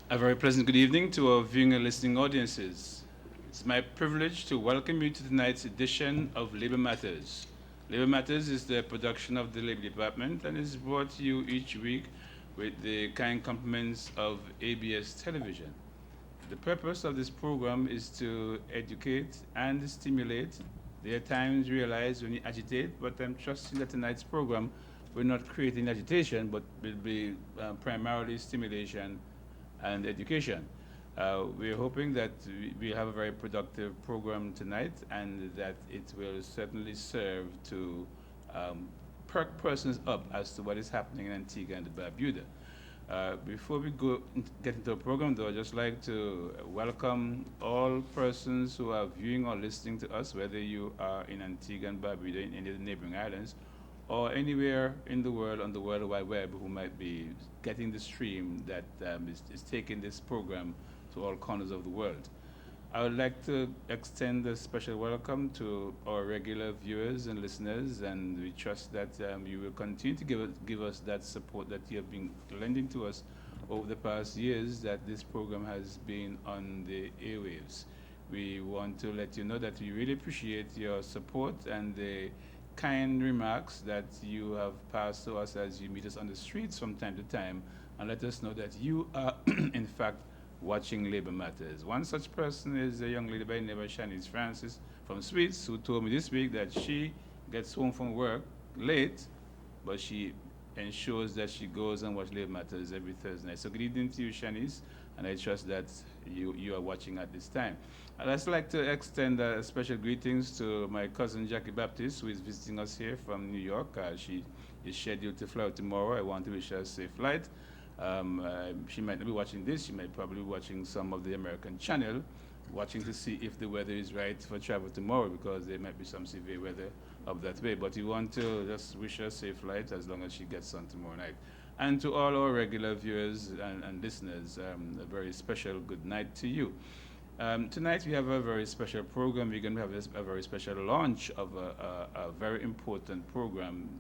A very pleasant good evening to our viewing and listening audiences. It's my privilege to welcome you to tonight's edition of Labor Matters. Labor Matters is the production of the Labor Department and is brought to you each week with the kind compliments of ABS Television. The purpose of this program is to educate and stimulate. There are times realized when you agitate, but I'm trusting that tonight's program will not create any agitation, but will be primarily stimulation and education. We're hoping that we have a very productive program tonight and that it will certainly serve to perk persons up as to what is happening in Antigua and Barbuda. Before we get into the program, though, I'd just like to welcome all persons who are viewing or listening to us, whether you are in Antigua and Barbuda, in any of the neighboring islands, or anywhere in the world on the World Wide Web who might be getting the stream that is taking this program to all corners of the world. I would like to extend a special welcome to our regular viewers and listeners, and we trust that you will continue to give us that support that you have been lending to us over the past years that this program has been on the airwaves. We want to let you know that we really appreciate your support and the kind remarks that you have passed to us as you meet us on the streets from time to time and let us know that you are, in fact, watching Labor Matters. One such person is a young lady by the name of Shanice Francis from Sweets who told me this week that she gets home from work late, but she ensures that she goes and watches Labor Matters every Thursday night. So good evening to you, Shanice, and I trust that you are watching at this time. I'd also like to extend special greetings to my cousin Jackie Baptist, who is visiting us here from New York. She is scheduled to fly out tomorrow. I want to wish her a safe flight. She might not be watching this. She might probably be watching some of the American channel, watching to see if the weather is right for travel tomorrow, because there might be some severe weather up that way. But we want to just wish her a safe flight as long as she gets on tomorrow night. And to all our regular viewers and listeners, a very special good night to you. Tonight we have a very special program. We're going to have a very special launch of a very important program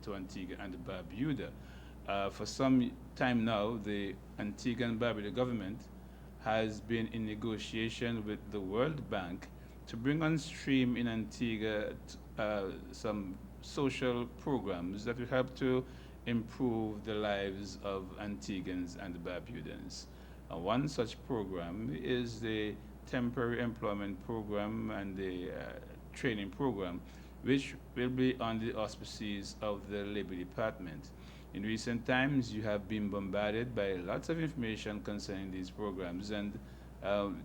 to Antigua and Barbuda. For some time now, the Antigua and Barbuda government has been in negotiation with the World Bank to bring on stream in Antigua some social programs that will help to improve the lives of Antiguans and Barbudans. One such program is the temporary employment program and the training program, which will be on the auspices of the Labor Department. In recent times, you have been bombarded by lots of information concerning these programs, and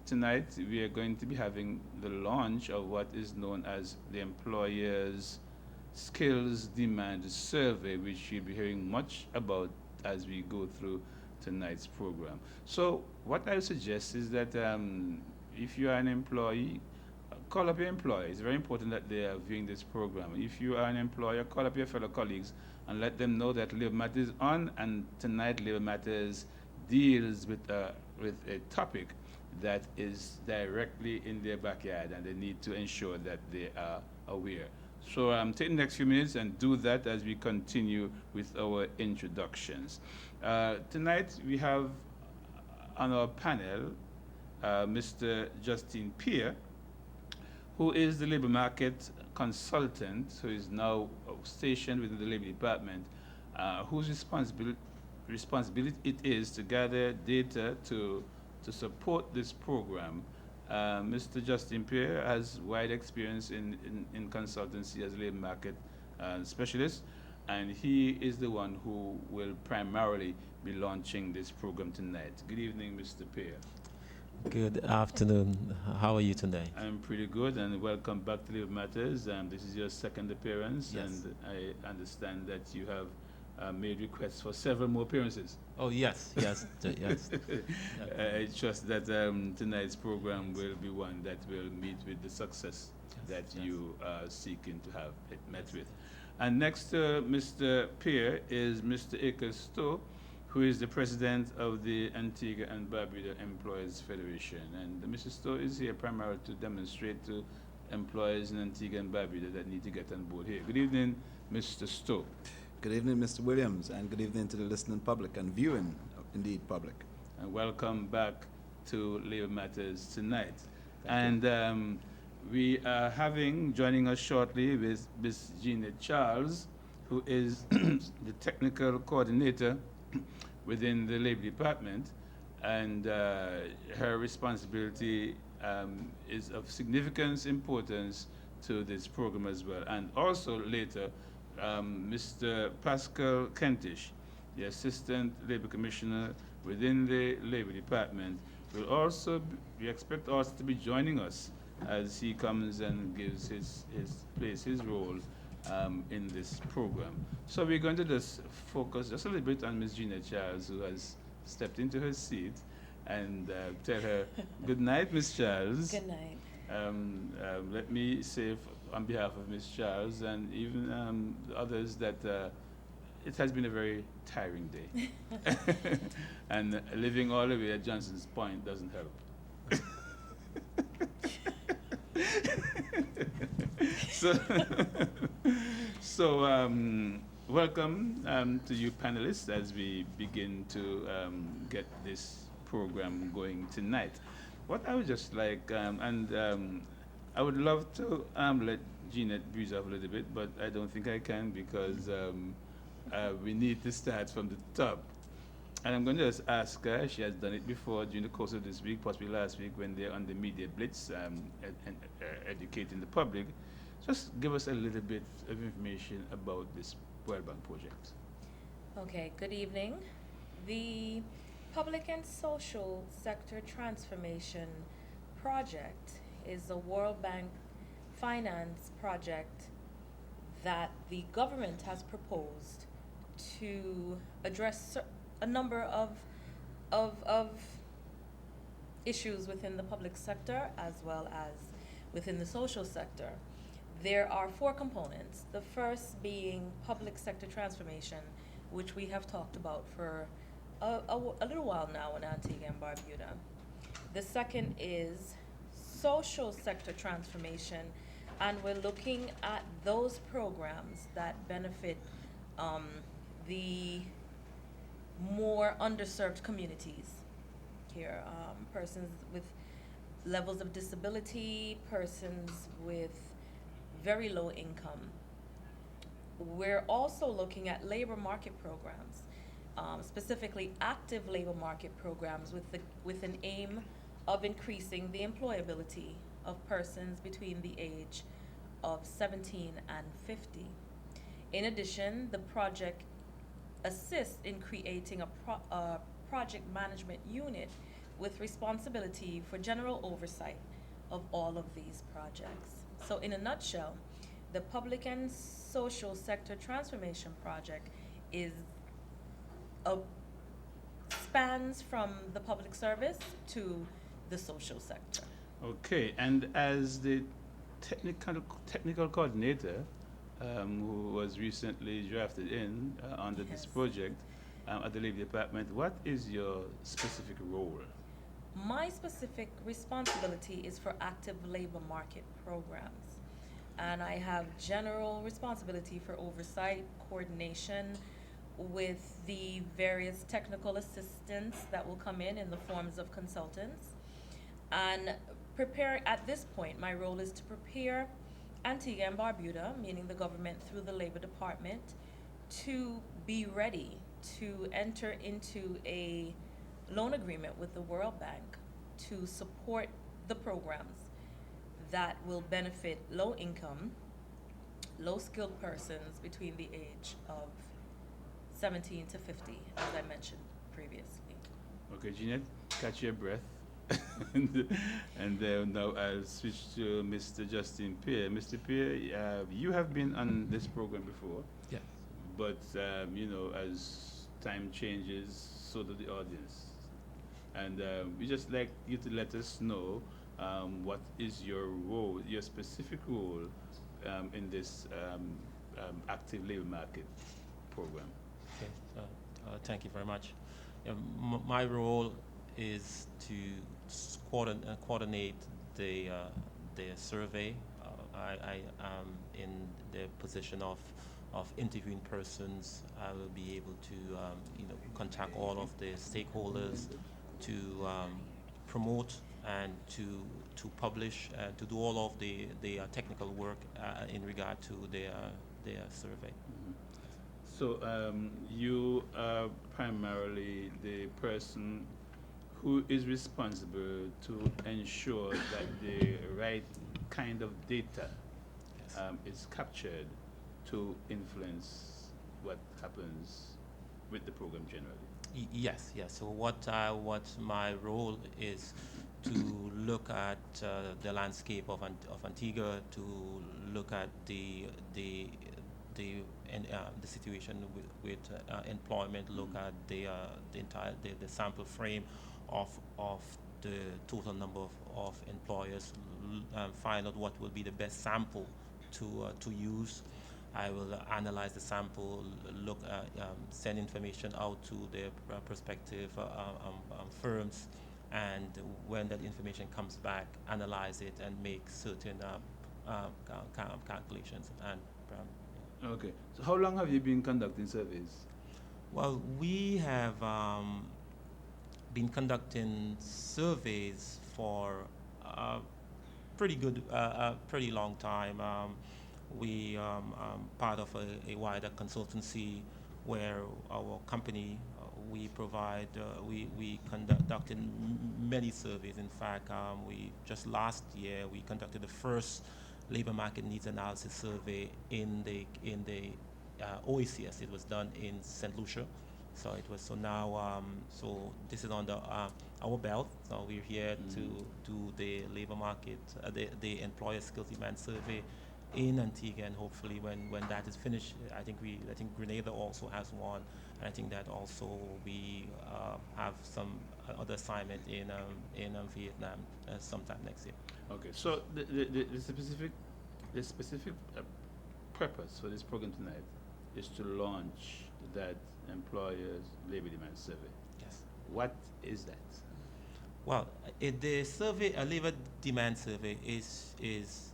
tonight we are going to be having the launch of what is known as the Employers Skills Demand Survey, which you'll be hearing much about as we go through tonight's program. So what I suggest is that if you are an employee, call up your employer. It's very important that they are viewing this program. If you are an employer, call up your fellow colleagues and let them know that Labor Matters is on, and tonight Labor Matters deals with a topic that is directly in their backyard, and they need to ensure that they are aware. So take the next few minutes and do that as we continue with our introductions. Tonight we have on our panel Mr. Justine Pierre, who is the labor market consultant, who is now stationed within the Labor Department, whose responsibility it is to gather data to support this program. Mr. Justine Pierre has wide experience in consultancy as a labor market specialist, and he is the one who will primarily be launching this program tonight. Good evening, Mr. Pierre. Good afternoon. How are you today? I'm pretty good, and welcome back to Labor Matters. This is your second appearance, Yes. and I understand that you have made requests for several more appearances. Oh, yes, yes, yes. I trust that tonight's program will be one that will meet with the success that Yes. you are seeking to have it met with. And next to Mr. Pierre is Mr. Akers Stowe, who is the president of the Antigua and Barbuda Employers Federation. And Mr. Stowe is here primarily to demonstrate to employers in Antigua and Barbuda that need to get on board here. Good evening, Mr. Stowe. Good evening, Mr. Williams, and good evening to the listening public and viewing, indeed, public. and welcome back to Labor Matters tonight. Thank you. And we are having, joining us shortly, with Ms. Gina Charles, who is the technical coordinator within the Labor Department, and her responsibility is of significant importance to this program as well. And also later, Mr. Pascal Kentish, the Assistant Labor Commissioner within the Labor Department, will also, we expect also to be joining us as he comes and gives plays his role in this program. So we're going to just focus just a little bit on Ms. Gina Charles, who has stepped into her seat, and tell her good night, Ms. Charles. Good night. Let me say on behalf of Ms. Charles and even the others that it has been a very tiring day. And living all the way at Johnson's Point doesn't help. so, so welcome to you panelists as we begin to get this program going tonight. What I would just like, I would love to let Jeanette breeze off a little bit, but I don't think I can because we need to start from the top. And I'm going to just ask her, she has done it before during the course of this week, possibly last week when they're on the media blitz educating the public. Just give us a little bit of information about this World Bank project. Okay, good evening. The Public and Social Sector Transformation Project is a World Bank finance project that the government has proposed to address a number of issues within the public sector as well as within the social sector. There are 4 components. The first being public sector transformation, which we have talked about for a little while now in Antigua and Barbuda. The second is social sector transformation, and we're looking at those programs that benefit the more underserved communities here, persons with levels of disability, persons with very low income. We're also looking at labor market programs, specifically active labor market programs with an aim of increasing the employability of persons between the age of 17 and 50. In addition, the project assists in creating a project management unit with responsibility for general oversight of all of these projects. So in a nutshell, the Public and Social Sector Transformation Project spans from the public service to the social sector. Okay, and as the technical coordinator who was recently drafted in under this project at the Labor Department, what is your specific role? My specific responsibility is for active labor market programs, and I have general responsibility for oversight, coordination with the various technical assistants that will come in the forms of consultants. And at this point, my role is to prepare Antigua and Barbuda, meaning the government through the Labor Department, to be ready to enter into a loan agreement with the World Bank to support the programs that will benefit low income, low skilled persons between the age of 17 to 50, as I mentioned previously. Okay, Jeanette, catch your breath. and now I'll switch to Mr. Justine Pierre. Mr. Pierre, you have been on this program before. Yeah. But, as time changes, so do the audience. And we just like you to let us know what is your role, your specific role in this active labor market program. Okay. Thank you very much. My role is to coordinate the survey. I am in the position of interviewing persons. I will be able to contact all of the stakeholders promote and to publish and to do all of the technical work in regard to their survey. So you are primarily the person who is responsible to ensure that the right kind of data Yes. is captured to influence what happens with the program generally. Yes, yes. So what my role is to look at the landscape of Antigua, to look at the situation with employment, look at the entire the sample frame of the total number of employers, find out what will be the best sample to use. I will analyze the sample, look send information out to the prospective firms, and when that information comes back, analyze it and make certain calculations. And Okay. So how long have you been conducting surveys? well, we have been conducting surveys for a pretty long time. We part of a wider consultancy where our company we provide we conducted many surveys. In fact, we just last year we conducted the first labor market needs analysis survey in the OECS. It was done in St. Lucia. So it was so now so this is under our belt. So we're here to do the labor market, the employer skills demand survey in Antigua, and hopefully when that is finished, I think Grenada also has one, and I think that also we have some other assignment in Vietnam sometime next year. Okay. So the specific purpose for this program tonight is to launch that employers labor demand survey. Yes. What is that? Well, the survey, a labor demand survey, is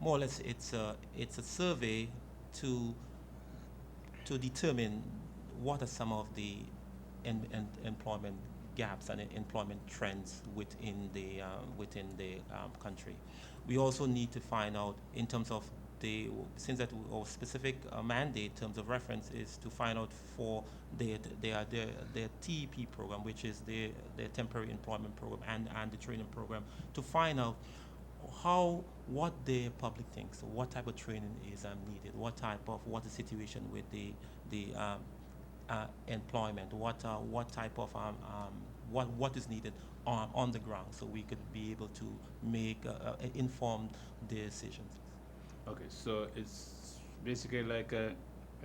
more or less it's a survey to determine what are some of the employment gaps and employment trends within the country. We also need to find out in terms of since that our specific mandate in terms of reference is to find out for their TEP program, which is their temporary employment program, and the training program, to find out what the public thinks, what type of training is needed, what the situation with the employment, what type of what is needed on the ground, so we could be able to make informed decisions. Okay, so it's basically like a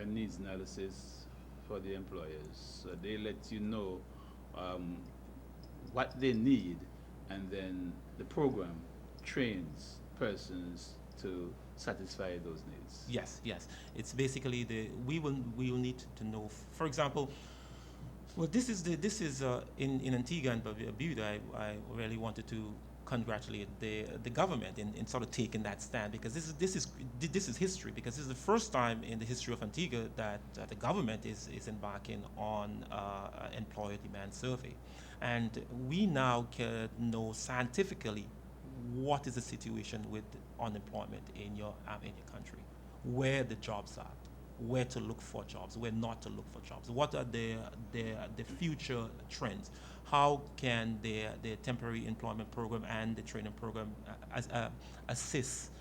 needs analysis for the employers. So they let you know what they need, and then the program trains persons to satisfy those needs. Yes, yes. It's basically we will need to know. For example, well, this is in Antigua and Barbuda. I really wanted to congratulate the government in sort of taking that stand, because this is history, because this is the first time in the history of Antigua that the government is embarking on employer demand survey, and we now can know scientifically what is the situation with unemployment in your country, where the jobs are, where to look for jobs, where not to look for jobs, what are the future trends, how can the temporary employment program and the training program assist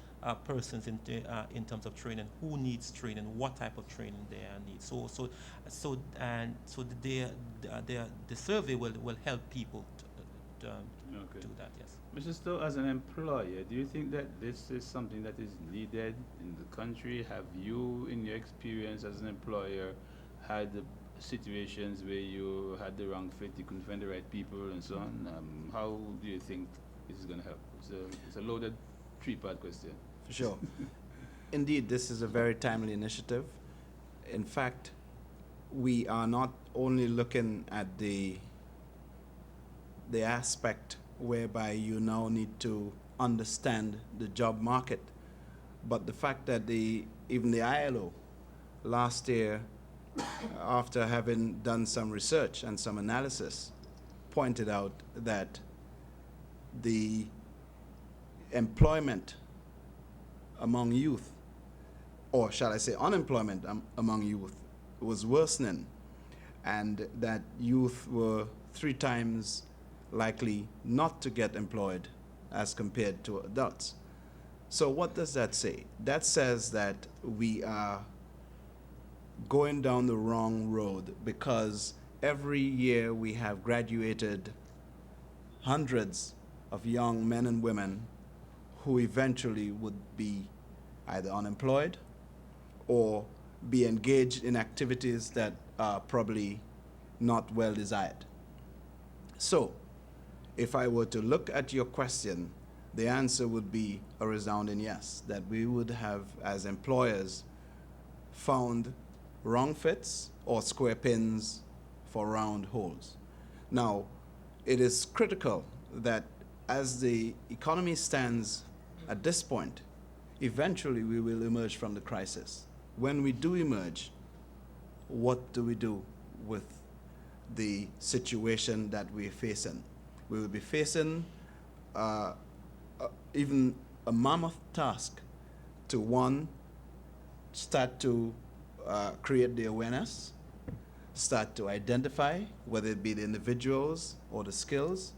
persons in terms of training, who needs training, what type of training they need. So the survey will help people to do that. Yes. Mr. Stowe, as an employer, do you think that this is something that is needed in the country? Have you, in your experience as an employer, had situations where you had the wrong fit, you couldn't find the right people, and so on? How do you think this is going to help? It's a loaded three-part question. For sure. Indeed, this is a very timely initiative. In fact, we are not only looking at the aspect whereby you now need to understand the job market, but the fact that even the ILO last year, after having done some research and some analysis, pointed out that the employment among youth, or shall I say unemployment among youth, was worsening, and that youth were 3 times likely not to get employed as compared to adults. So what does that say? That says that we are going down the wrong road, because every year we have graduated hundreds of young men and women who eventually would be either unemployed or be engaged in activities that are probably not well desired. So, if I were to look at your question, the answer would be a resounding yes, that we would have, as employers, found wrong fits or square pins for round holes. Now, it is critical that as the economy stands at this point, eventually we will emerge from the crisis. When we do emerge, what do we do with the situation that we're facing? We will be facing even a mammoth task to, one, start to create the awareness, start to identify whether it be the individuals or the skills,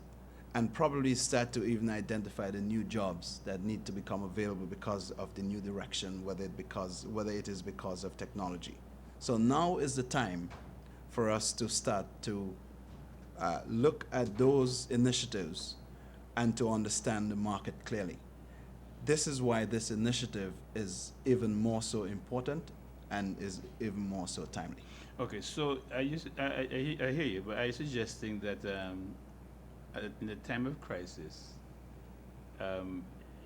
and probably start to even identify the new jobs that need to become available because of the new direction, whether it is because of technology. So now is the time for us to start to look at those initiatives and to understand the market clearly. This is why this initiative is even more so important and is even more so timely. Okay, so I hear you, but are you suggesting that in the time of crisis,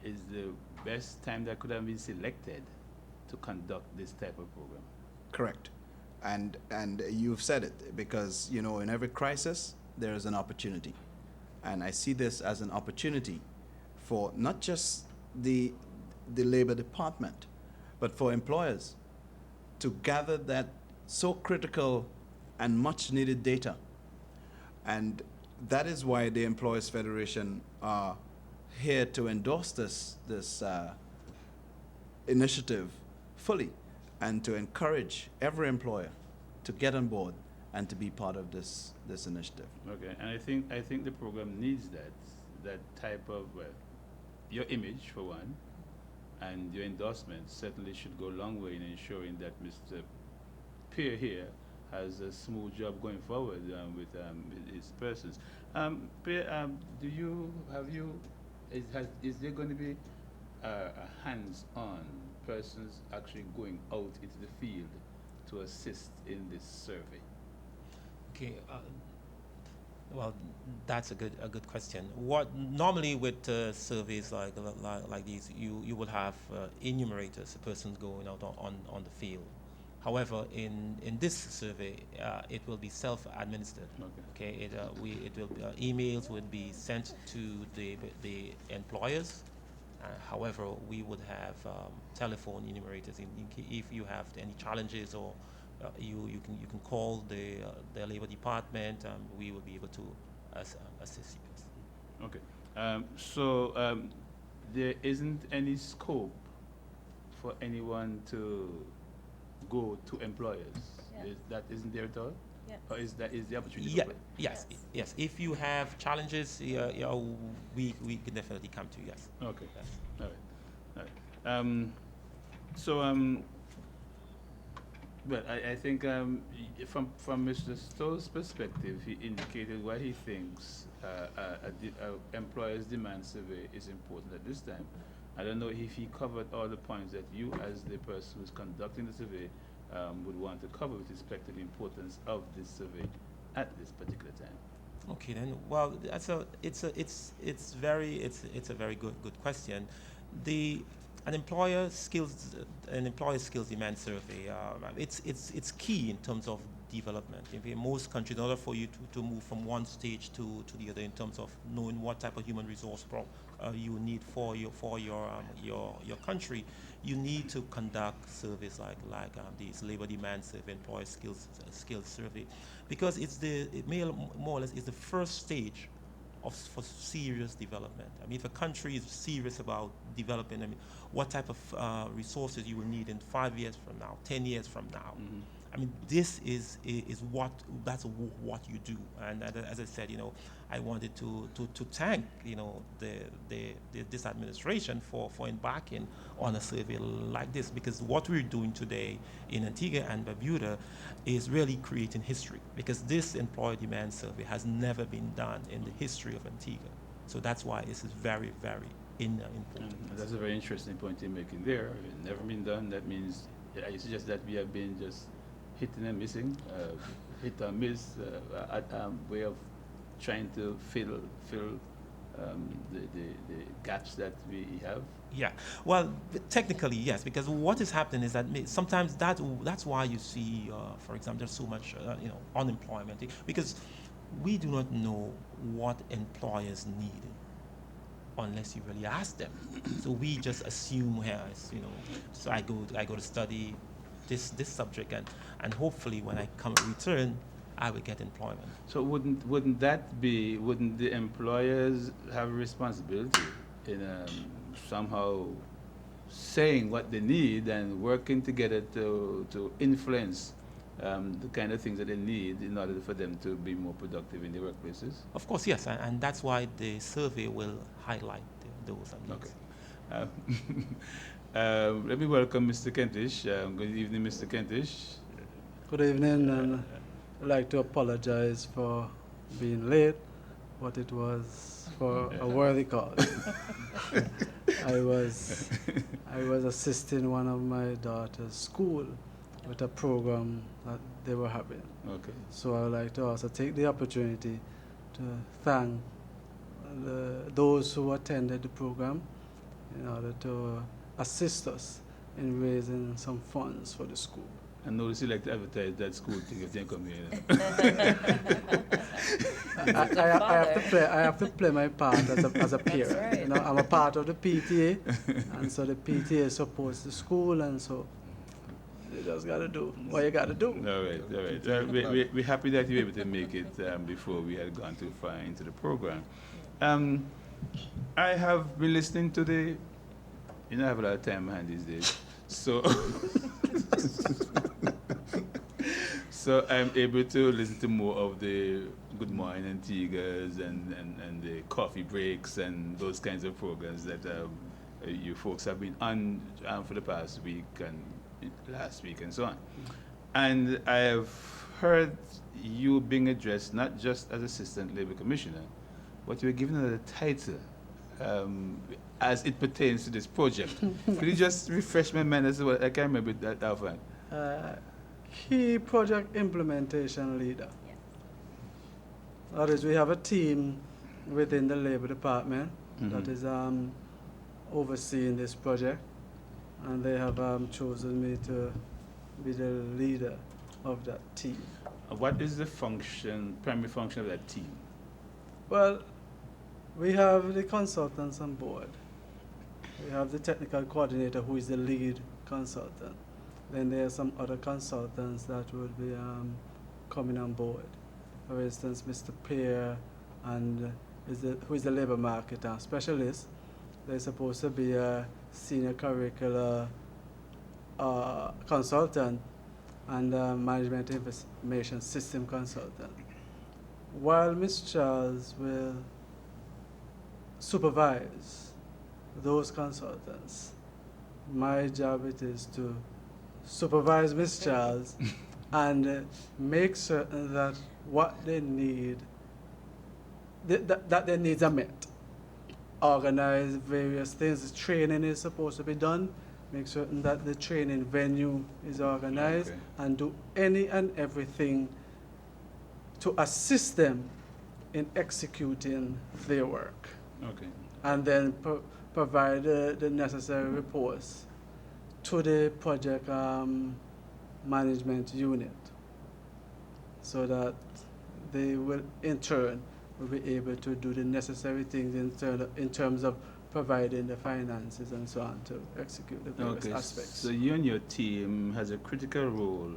is the best time that could have been selected to conduct this type of program? Correct. And you've said it, because in every crisis there is an opportunity. And I see this as an opportunity for not just the Labor Department, but for employers to gather that so critical and much needed data. And that is why the Employers Federation are here to endorse this initiative fully, and to encourage every employer to get on board and to be part of this initiative. Okay, and I think the program needs that type of your image for one, and your endorsement certainly should go a long way in ensuring that Mr. Pierre here has a smooth job going forward with his persons. Pierre, is there going to be a hands-on persons actually going out into the field to assist in this survey? Okay. Well, that's a good question. What normally with surveys like these, you will have enumerators, a person going out on the field. However, in this survey, it will be self-administered. Okay. Emails would be sent to the employers. However, we would have telephone enumerators if you have any challenges, or you can call the Labor Department. We will be able to assist you. Okay. So there isn't any scope for anyone to go to employers. Yeah. Isn't there at all? Yeah. Or is the opportunity? Yeah. open? Yes. If you have challenges, we can definitely come to you. Yes. Okay. Yes. All right. Well, I think from Mr. Stoll's perspective, he indicated why he thinks a employer's demand survey is important at this time. I don't know if he covered all the points that you, as the person who's conducting the survey, would want to cover with respect to the importance of this survey at this particular time. Okay, then. Well, it's a very good question. An employer skills demand survey. It's key in terms of development. In most countries, in order for you to move from one stage to the other in terms of knowing what type of human resource you need for your country, you need to conduct surveys like these labor demand survey, employer skills survey, because it more or less is the first stage for serious development. I mean, if a country is serious about developing, I mean, what type of resources you will need in 5 years from now, 10 years from now. Mm-hmm. I mean, this is what you do. And as I said, I wanted to thank this administration for embarking on a survey like this, because what we're doing today in Antigua and Barbuda is really creating history, because this employer demand survey has never been done in the history of Antigua. So that's why this is very, very important. That's a very interesting point you're making there. It's never been done. That means I suggest that we have been just hitting and missing, hit and miss, way of trying to fill the gaps that we have. Yeah, well, technically yes, because what is happening is that sometimes that's why you see, for example, there's so much unemployment, because we do not know what employers need unless you really ask them. So we just assume here, so I go to study this subject, and hopefully when I return, I will get employment. So wouldn't the employers have a responsibility in somehow saying what they need and working together to influence the kind of things that they need in order for them to be more productive in their workplaces? Of course, yes, and that's why the survey will highlight those needs. Okay. Let me welcome Mr. Kentish. Good evening, Mr. Kentish. Good evening, and I'd like to apologize for being late, but it was for a worthy cause. I was assisting one of my daughter's school with a program that they were having. Okay. So I would like to also take the opportunity to thank those who attended the program in order to assist us in raising some funds for the school. I notice you like to advertise that school thing if they come here. I have to play my part as a peer. That's right. I'm a part of the PTA, and so the PTA supports the school, and so you just got to do what you got to do. All right. We're happy that you were able to make it before we had gone too far into the program. I have been listening to I have a lot of time behind these days, so so I'm able to listen to more of the Good Morning Antiguas and the coffee breaks and those kinds of programs that you folks have been on for the past week and last week and so on. And I have heard you being addressed not just as Assistant Labor Commissioner, but you were given a title as it pertains to this project. Could you just refresh my mind as to what I can't remember that offhand? Key project implementation leader. Yes. That is, we have a team within the Labor Department Mm-hmm. that is overseeing this project, and they have chosen me to be the leader of that team. What is the primary function of that team? Well, we have the consultants on board. We have the technical coordinator, who is the lead consultant. Then there are some other consultants that will be coming on board. For instance, Mr. Pierre, and who is the labor market specialist. They're supposed to be a senior curricular consultant and management information system consultant. While Ms. Charles will supervise those consultants, my job it is to supervise Ms. Charles and make certain that what they need, that their needs are met. Organize various things. The training is supposed to be done. Make certain that the training venue is organized, Okay. and do any and everything to assist them in executing their work. Okay. And then provide the necessary reports to the project management unit. so that they will in turn will be able to do the necessary things in terms of providing the finances and so on to execute the various Okay, aspects. so you and your team has a critical role.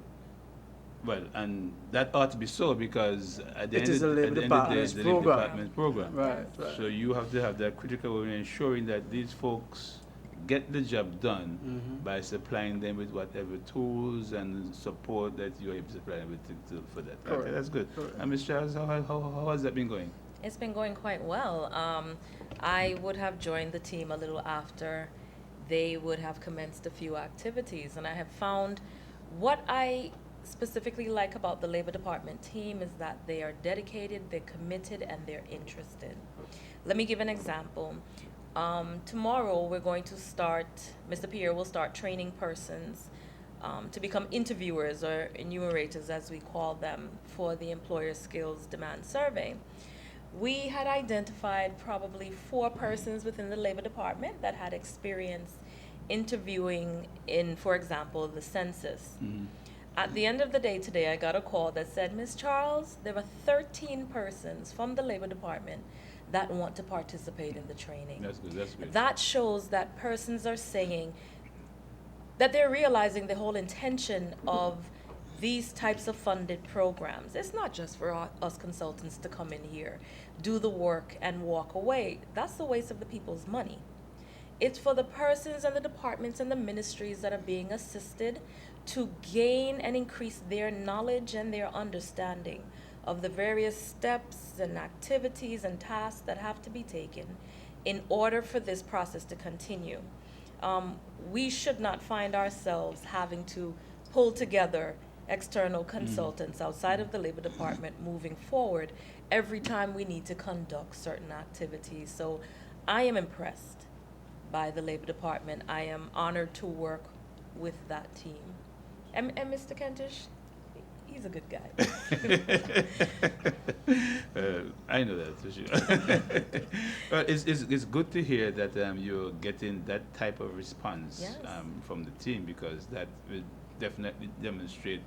Well, and that ought to be so because at the It end is of a the, Labor at the end of the day, Department's it's the Labor program. Department program. Right, right. So you have to have that critical role in ensuring that these folks get the job done Mhm. by supplying them with whatever tools and support that you are able to supply them with for that. Okay, Correct. that's good. Correct. And Ms. Charles, how has that been going? It's been going quite well. I would have joined the team a little after they would have commenced a few activities, and I have found what I specifically like about the Labor Department team is that they are dedicated, they're committed, and they're interested. Let me give an example. Tomorrow we're going to start, Mr. Pierre will start training persons to become interviewers or enumerators, as we call them, for the Employer Skills Demand Survey. We had identified probably 4 persons within the Labor Department that had experience interviewing in, for example, the census. Mhm. At the end of the day today, I got a call that said, Ms. Charles, there are 13 persons from the Labor Department that want to participate in the training. That's good. That's good. That shows that persons are saying that they're realizing the whole intention of these types of funded programs. It's not just for us consultants to come in here, do the work, and walk away. That's the waste of the people's money. It's for the persons and the departments and the ministries that are being assisted to gain and increase their knowledge and their understanding of the various steps and activities and tasks that have to be taken in order for this process to continue. We should not find ourselves having to pull together external consultants outside of the Labor Department moving forward every time we need to conduct certain activities. So I am impressed by the Labor Department. I am honored to work with that team. And Mr. Kentish, he's a good guy. I know that for sure. Well, it's good to hear that you're getting that type of response Yes. from the team because that will definitely demonstrate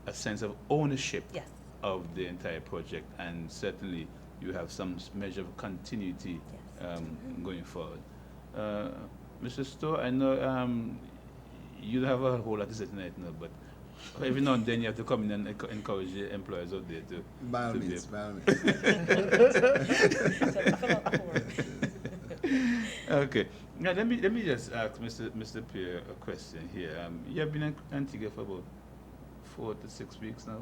a sense of ownership Yes. of the entire project, and certainly you have some measure of continuity Yes. going forward. Mr. Stowe, I know you have a whole lot to say tonight, no, but every now and then you have to come in and encourage the employers out there to. By all to be- means, by all means. Okay. Now let me just ask Mr. Pierre a question here. You have been in Antigua for about 4 to 6 weeks now,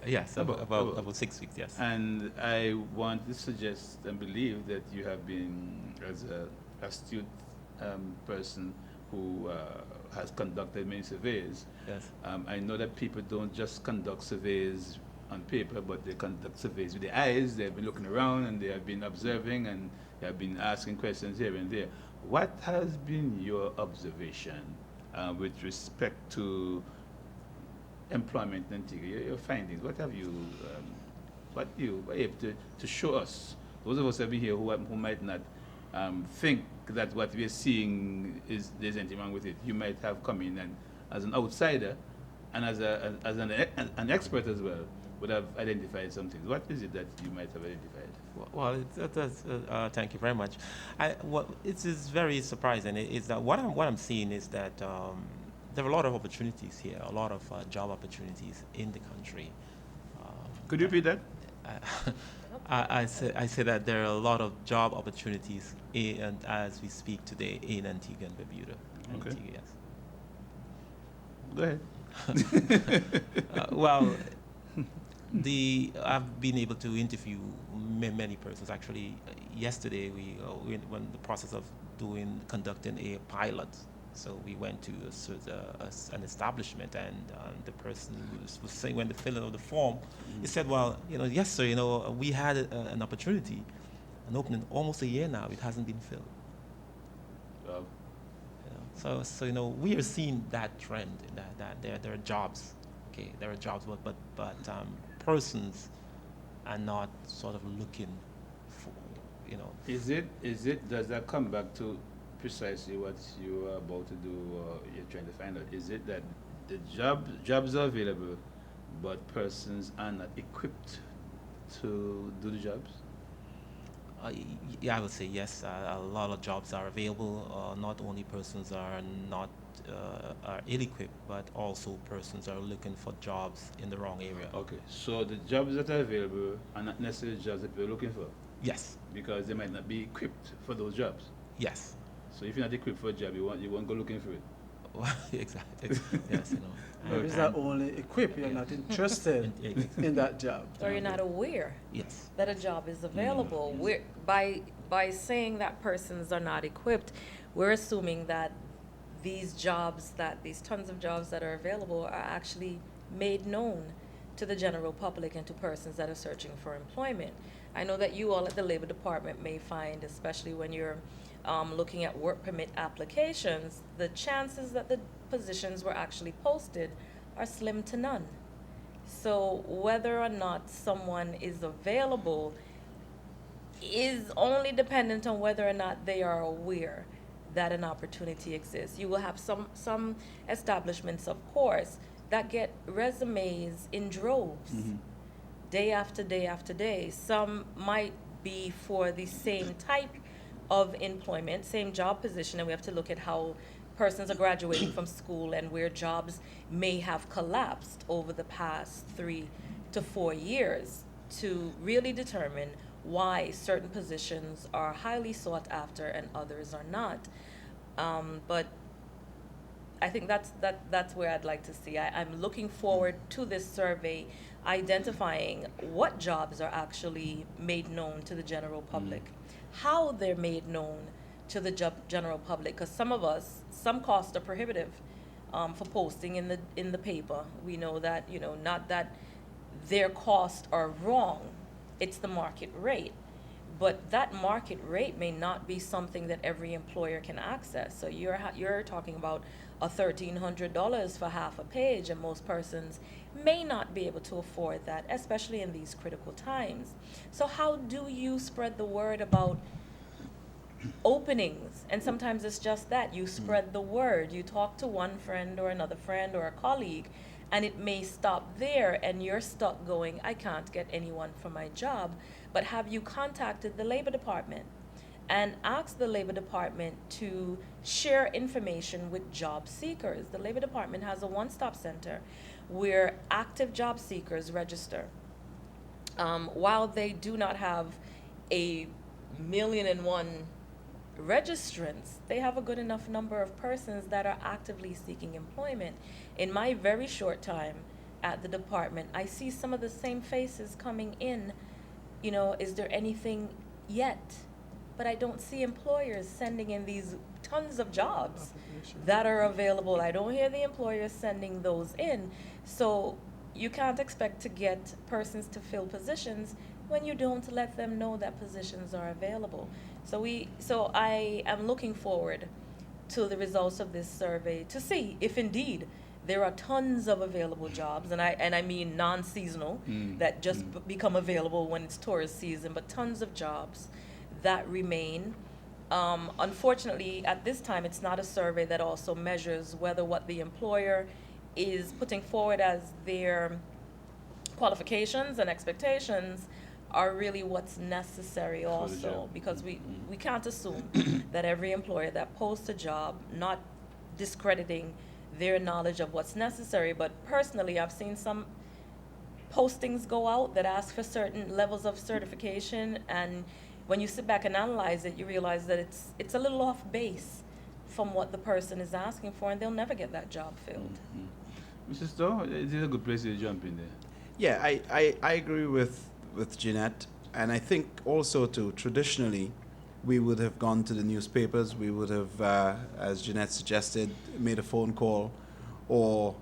Yes, About- about 6 weeks, yes. and I want to suggest and believe that you have been as a astute person who has conducted many surveys. Yes. I know that people don't just conduct surveys on paper, but they conduct surveys with their eyes. They've been looking around and they have been observing and they have been asking questions here and there. What has been your observation with respect to employment in Antigua? Your findings. What have you, what you were able to show us? Those of us who have been here who might not think that what we are seeing there's anything wrong with it. You might have come in and as an outsider and as an expert as well would have identified some things. What is it that you might have identified? Well, thank you very much. It is very surprising. Is that what I'm seeing is that there are a lot of opportunities here, a lot of job opportunities in the country. Could you repeat that? I say that there are a lot of job opportunities as we speak today in Antigua and Barbuda. Okay. Antigua, yes. Go ahead. Well, I've been able to interview many persons. Actually, yesterday we were in the process of conducting a pilot. So we went to an establishment, and the person was saying when they filled out the form, he said, "Well, yes, sir. We had an opportunity, an opening almost a year now. It hasn't been filled." Well, So we are seeing that trend that there are jobs, okay, there are jobs, but persons are not sort of looking for, Is it does that come back to precisely what you are about to do or you're trying to find out? Is it that the jobs are available, but persons are not equipped to do the jobs? Yeah, I would say yes. A lot of jobs are available. Not only persons are not are ill-equipped, but also persons are looking for jobs in the wrong area. Okay, so the jobs that are available are not necessarily jobs that we're looking for Yes, because they might not be equipped for those jobs. yes, So if you're not equipped for a job, you won't go looking for it. exactly. Yes, you know. Or is that only equipped, you're not interested in that job? Or you're not aware Yes. that a job is available. We're, by saying that persons are not equipped, we're assuming that these jobs, that these tons of jobs that are available are actually made known to the general public and to persons that are searching for employment. I know that you all at the Labor Department may find, especially when you're looking at work permit applications, the chances that the positions were actually posted are slim to none. So whether or not someone is available is only dependent on whether or not they are aware that an opportunity exists. You will have some establishments, of course, that get resumes in droves, day after day after day. Some might be for the same type of employment, same job position, and we have to look at how persons are graduating from school and where jobs may have collapsed over the past 3 to 4 years to really determine why certain positions are highly sought after and others are not. But I think that's where I'd like to see. I'm looking forward to this survey identifying what jobs are actually made known to the general public, how they're made known to the general public, because some costs are prohibitive for posting in the paper. We know that, not that their costs are wrong, it's the market rate. But that market rate may not be something that every employer can access. So you're talking about $1,300 for half a page, and most persons may not be able to afford that, especially in these critical times. So how do you spread the word about openings? And sometimes it's just that you spread the word. You talk to one friend or another friend or a colleague, and it may stop there, and you're stuck going, I can't get anyone for my job. But have you contacted the Labor Department and asked the Labor Department to share information with job seekers? The Labor Department has a one-stop center where active job seekers register. While they do not have 1,000,001 registrants, they have a good enough number of persons that are actively seeking employment. In my very short time at the department, I see some of the same faces coming in. Is there anything yet? But I don't see employers sending in these tons of jobs that are available. I don't hear the employers sending those in. So you can't expect to get persons to fill positions when you don't let them know that positions are available. So I am looking forward to the results of this survey to see if indeed there are tons of available jobs, and I mean non-seasonal, that just become available when it's tourist season, but tons of jobs that remain. Unfortunately, at this time, it's not a survey that also measures whether what the employer is putting forward as their qualifications and expectations are really what's necessary also, because we can't assume that every employer that posts a job, not discrediting their knowledge of what's necessary, but personally I've seen some postings go out that ask for certain levels of certification, and when you sit back and analyze it, you realize that it's a little off base from what the person is asking for, and they'll never get that job filled. Mr. Stowe, it is a good place to jump in there. Yeah, I agree with Jeanette, and I think also too, traditionally, we would have gone to the newspapers, we would have, as Jeanette suggested, made a phone call or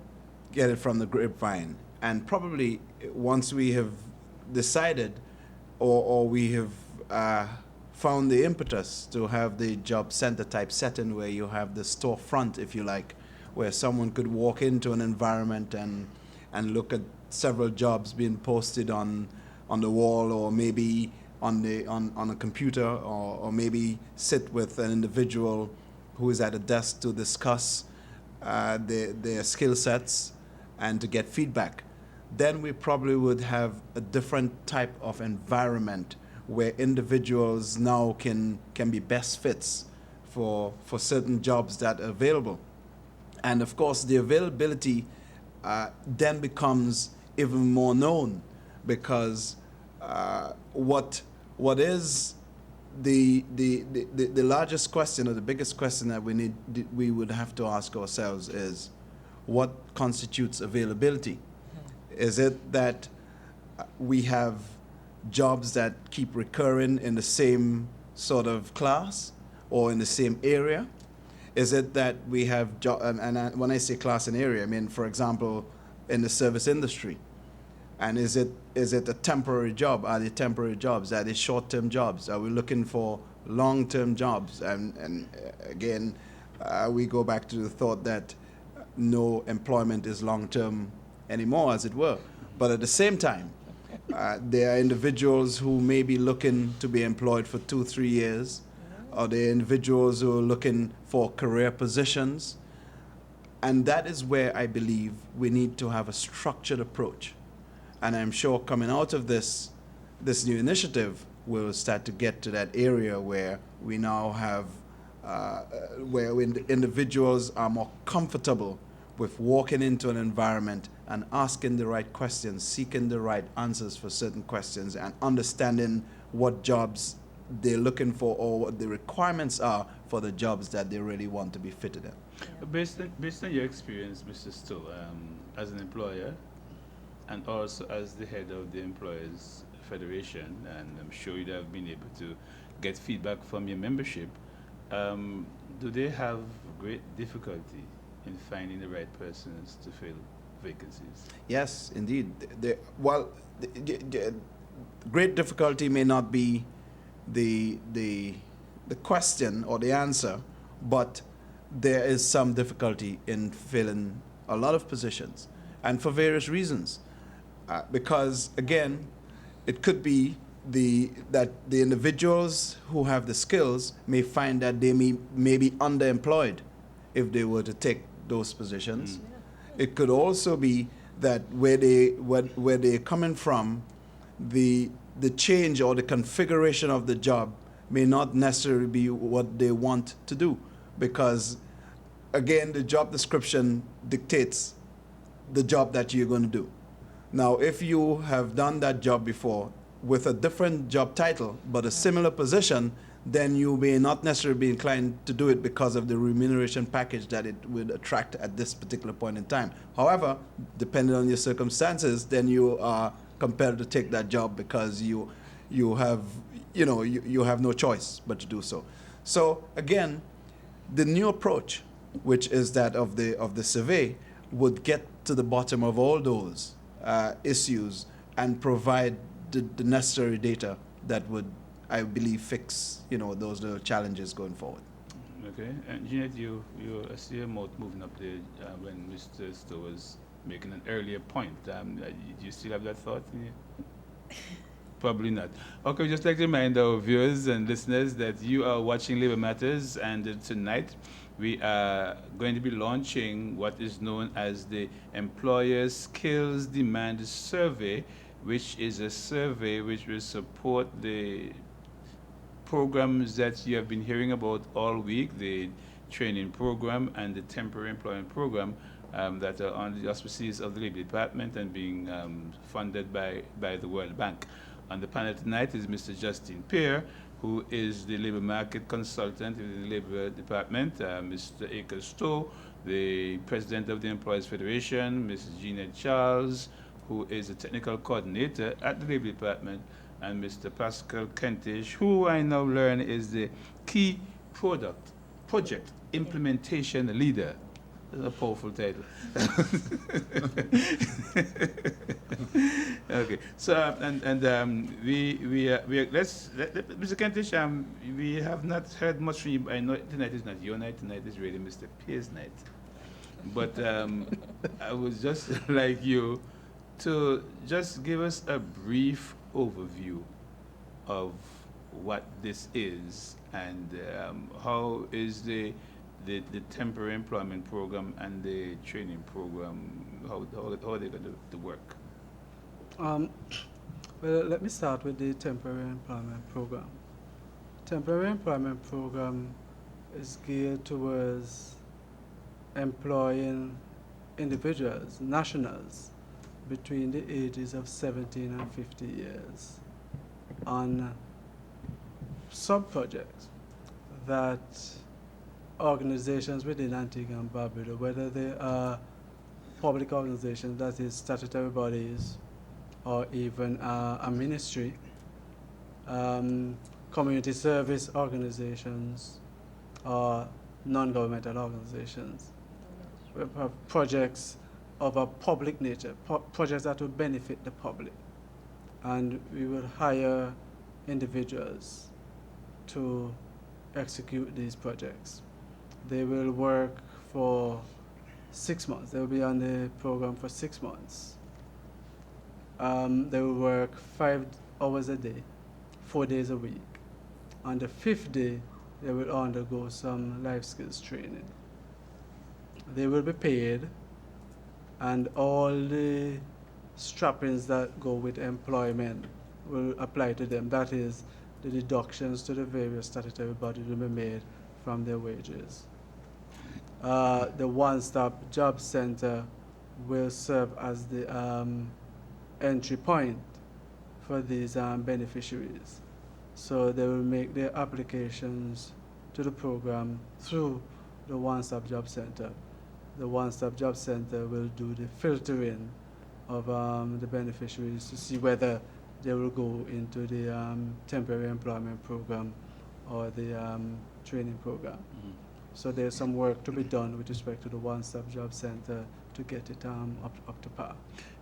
get it from the grapevine. And probably once we have decided or we have found the impetus to have the job center type setting where you have the storefront, if you like, where someone could walk into an environment and look at several jobs being posted on the wall, or maybe on a computer, or maybe sit with an individual who is at a desk to discuss their skill sets and to get feedback. then we probably would have a different type of environment where individuals now can be best fits for certain jobs that are available. And of course, the availability then becomes even more known, because what is the largest question, or the biggest question that we would have to ask ourselves is, what constitutes availability? Is it that we have jobs that keep recurring in the same sort of class or in the same area? Is it that we have when I say class and area, I mean, for example, in the service industry. And is it a temporary job? Are they temporary jobs? Are they short-term jobs? Are we looking for long-term jobs? And again, we go back to the thought that no employment is long-term anymore, as it were. But at the same time, there are individuals who may be looking to be employed for 2-3 years, or there are individuals who are looking for career positions. And that is where I believe we need to have a structured approach. And I'm sure coming out of this new initiative, we'll start to get to that area where we now have, individuals are more comfortable with walking into an environment and asking the right questions, seeking the right answers for certain questions, and understanding what jobs they're looking for or what the requirements are for the jobs that they really want to be fitted in. Based on your experience, Mr. Stowe, as an employer and also as the head of the Employers Federation, and I'm sure you'd have been able to get feedback from your membership, do they have great difficulty in finding the right persons to fill vacancies? Yes, indeed. Great difficulty may not be the question or the answer, but there is some difficulty in filling a lot of positions, and for various reasons. Because again, it could be that the individuals who have the skills may find that they may be underemployed if they were to take those positions. It could also be that where they're coming from, the change or the configuration of the job may not necessarily be what they want to do, because again, the job description dictates the job that you're going to do. Now, if you have done that job before with a different job title but a similar position, then you may not necessarily be inclined to do it because of the remuneration package that it would attract at this particular point in time. However, depending on your circumstances, then you are compelled to take that job because you have no choice but to do so. So again, the new approach, which is that of the survey, would get to the bottom of all those issues and provide the necessary data that would, I believe, fix those little challenges going forward. Okay, and Jeanette, I see your mouth moving up there when Mr. Stowe was making an earlier point. Do you still have that thought in you? Probably not. Okay, just like to remind our viewers and listeners that you are watching Labor Matters, and tonight we are going to be launching what is known as the Employer Skills Demand Survey, which is a survey which will support the programs that you have been hearing about all week, the training program and the temporary employment program that are on the auspices of the Labor Department and being funded by the World Bank. On the panel tonight is Mr. Justine Pierre, who is the labor market consultant in the Labor Department, Mr. Akers Stowe, the president of the Employers Federation, Mrs. Jeanette Charles, who is a technical coordinator at the Labor Department, and Mr. Pascal Kentish, who I now learn is the key project implementation leader. That's a powerful title. Okay, so Mr. Kentish, we have not heard much from you. I know tonight is not your night. Tonight is really Mr. Pierre's night. But I would just like you to just give us a brief overview of what this is and how is the temporary employment program and the training program, how are they going to work? Um, well, let me start with the temporary employment program. Temporary employment program is geared towards employing individuals, nationals, between the ages of 17 and 50 years on sub-projects that organizations within Antigua and Barbuda, whether they are public organizations, that is statutory bodies, or even a ministry, community service organizations, or non-governmental organizations, we have projects of a public nature, projects that will benefit the public. And we will hire individuals to execute these projects. They will work for 6 months. They will be on the program for 6 months. They will work 5 hours a day, 4 days a week. On the 5th day, they will undergo some life skills training. They will be paid, and all the strappings that go with employment will apply to them. That is, the deductions to the various statutory bodies will be made from their wages. The one-stop job center will serve as the entry point for these beneficiaries. So they will make their applications to the program through the one-stop job center. The one-stop job center will do the filtering of the beneficiaries to see whether they will go into the temporary employment program or the training program. Mm-hmm. So there's some work to be done with respect to the one-stop job center to get it up to par.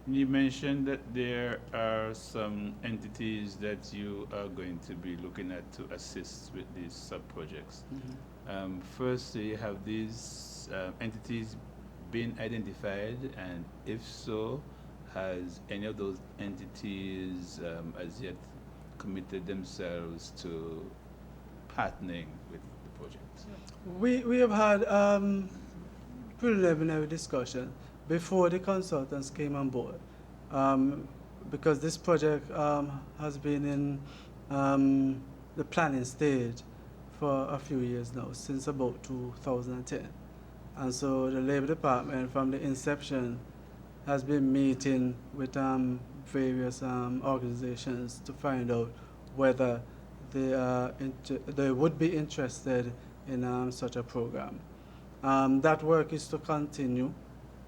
You mentioned that there are some entities that you are going to be looking at to assist with these sub-projects. Mm-hmm. Firstly, have these entities been identified, and if so, has any of those entities as yet committed themselves to partnering with the project? We have had preliminary discussion before the consultants came on board, because this project has been in the planning stage for a few years now, since about 2010. And so the Labor Department from the inception has been meeting with various organizations to find out whether they would be interested in such a program. That work is to continue.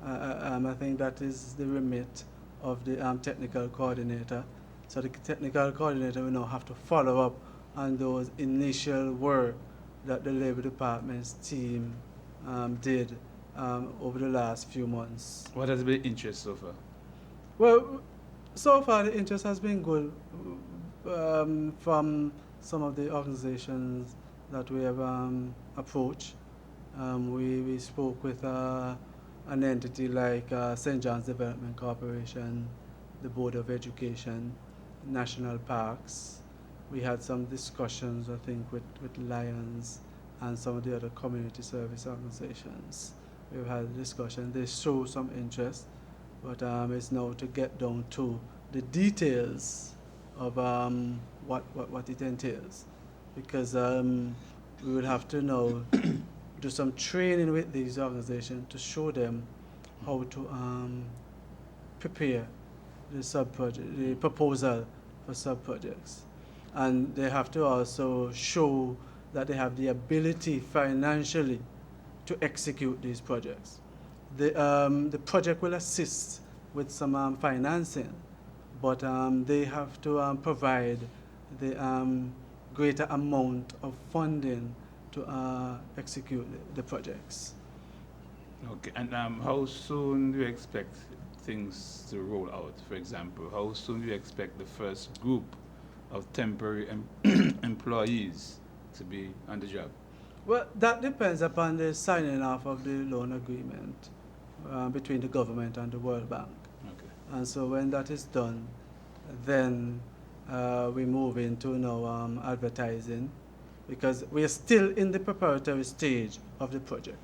I think that is the remit of the technical coordinator. So the technical coordinator will now have to follow up on those initial work that the Labor Department's team did over the last few months. What has been interest so far? Well, so far the interest has been good from some of the organizations that we have approached. We spoke with an entity like St. John's Development Corporation, the Board of Education, National Parks. We had some discussions, I think, with Lions and some of the other community service organizations. We've had a discussion. They show some interest, but it's now to get down to the details of what it entails, because we would have to now do some training with these organizations to show them how to prepare the proposal for sub-projects. And they have to also show that they have the ability financially to execute these projects. The project will assist with some financing, but they have to provide the greater amount of funding to execute the projects. Okay, and how soon do you expect things to roll out? For example, how soon do you expect the first group of temporary employees to be on the job? Well, that depends upon the signing off of the loan agreement between the government and the World Bank. Okay. And so when that is done, then we move into now advertising, because we are still in the preparatory stage of the project.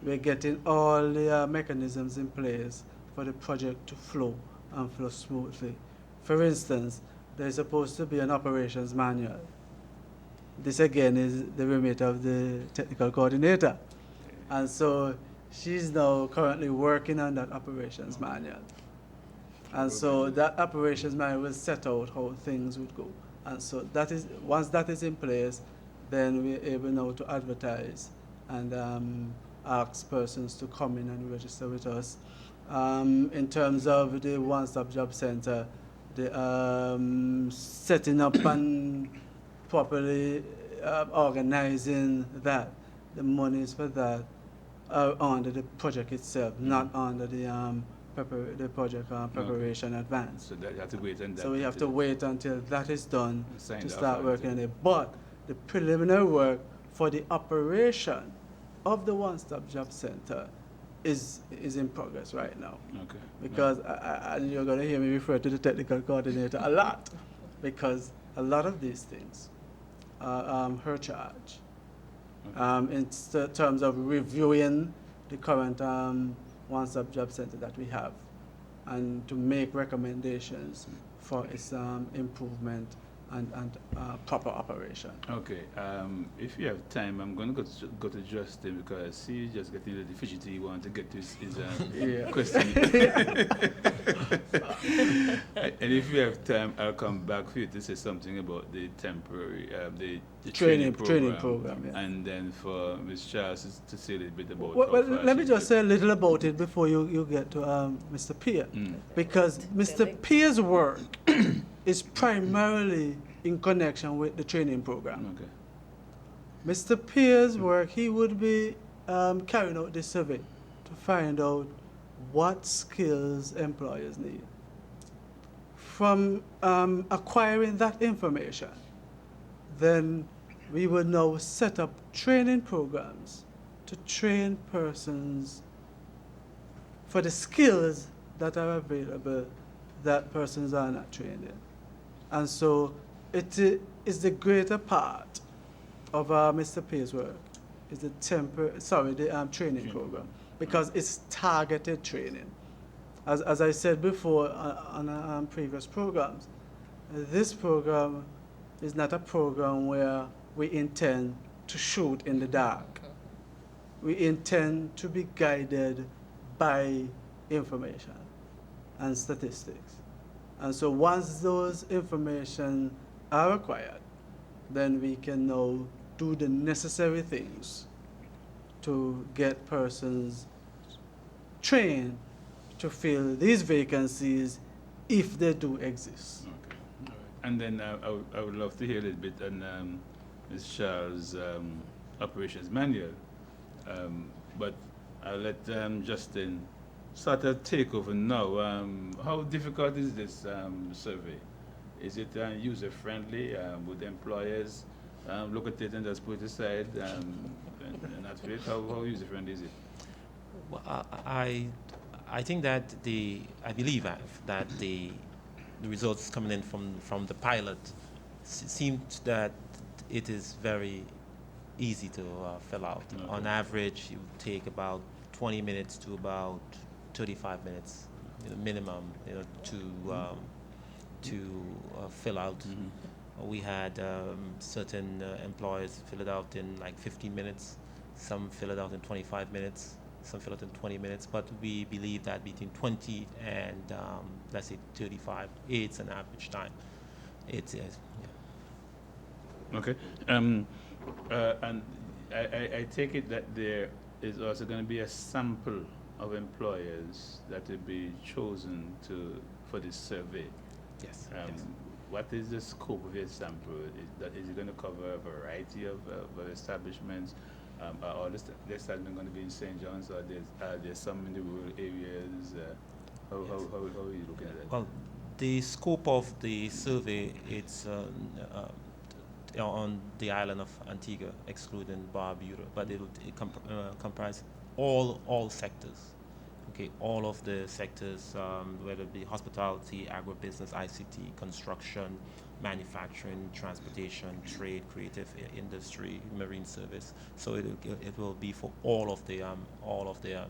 We're getting all the mechanisms in place for the project to flow and flow smoothly. For instance, there's supposed to be an operations manual. This again is the remit of the technical coordinator. And so she's now currently working on that operations manual. And so that operations manual will set out how things would go. And so that is, once that is in place, then we're able now to advertise and ask persons to come in and register with us. In terms of the one-stop job center, the setting up and properly organizing that, the monies for that are under the project itself, not under the project preparation advance. So that you have to wait and So we have to wait until that is done Signed to off start on working it. on it. But the preliminary work for the operation of the one-stop job center is in progress right now. Okay. Because and you're going to hear me refer to the technical coordinator a lot, because a lot of these things are her charge. In terms of reviewing the current one-stop job center that we have, and to make recommendations for its improvement and proper operation. Okay. If you have time, I'm going to go to Justine because he's just getting a little fidgety. He wants to get to his Yeah. question. And if you have time, I'll come back for you to say something about the temporary, the training program. Yeah. and then for Ms. Charles to say a little bit about. Well, how far let me she's just say a little about it before you get to Mr. Pierre. Because Mr. Pierre's work is primarily in connection with the training program. Okay. Mr. Pierre's work, he would be carrying out this survey to find out what skills employers need. From acquiring that information, then we would now set up training programs to train persons for the skills that are available that persons are not trained in. And so it is the greater part of Mr. Pierre's work is the training program, because it's targeted training. As I said before on previous programs, this program is not a program where we intend to shoot in the dark. We intend to be guided by information and statistics. And so once those information are acquired, then we can now do the necessary things to get persons trained to fill these vacancies if they do exist. Okay. All right. And then I would love to hear a little bit on Ms. Charles' operations manual. But I'll let Justine sort of take over now. How difficult is this survey? Is it user-friendly? Would employers look at it and just put it aside and not fill it? How user-friendly is it? Well, I think that I believe that the results coming in from the pilot seemed that it is very easy to fill out. Okay. On average, it would take about 20 minutes to about 35 minutes, minimum, to fill out. Mm-hmm. We had certain employers fill it out in like 15 minutes. Some fill it out in 25 minutes. Some fill it in 20 minutes. But we believe that between 20 and let's say 35, it's an average time. It's yeah. Okay. And I take it that there is also going to be a sample of employers that will be chosen for this survey. Yes. Yes. What is the scope of your sample? Is it going to cover a variety of establishments? Are all the establishments going to be in St. John's, or there's some in the rural areas? How are you looking at that? Well, the scope of the survey, it's on the island of Antigua, excluding Barbuda, but it comprise all sectors. Okay, all of the sectors, whether it be hospitality, agribusiness, ICT, construction, manufacturing, transportation, trade, creative industry, marine service. So it will be for all of the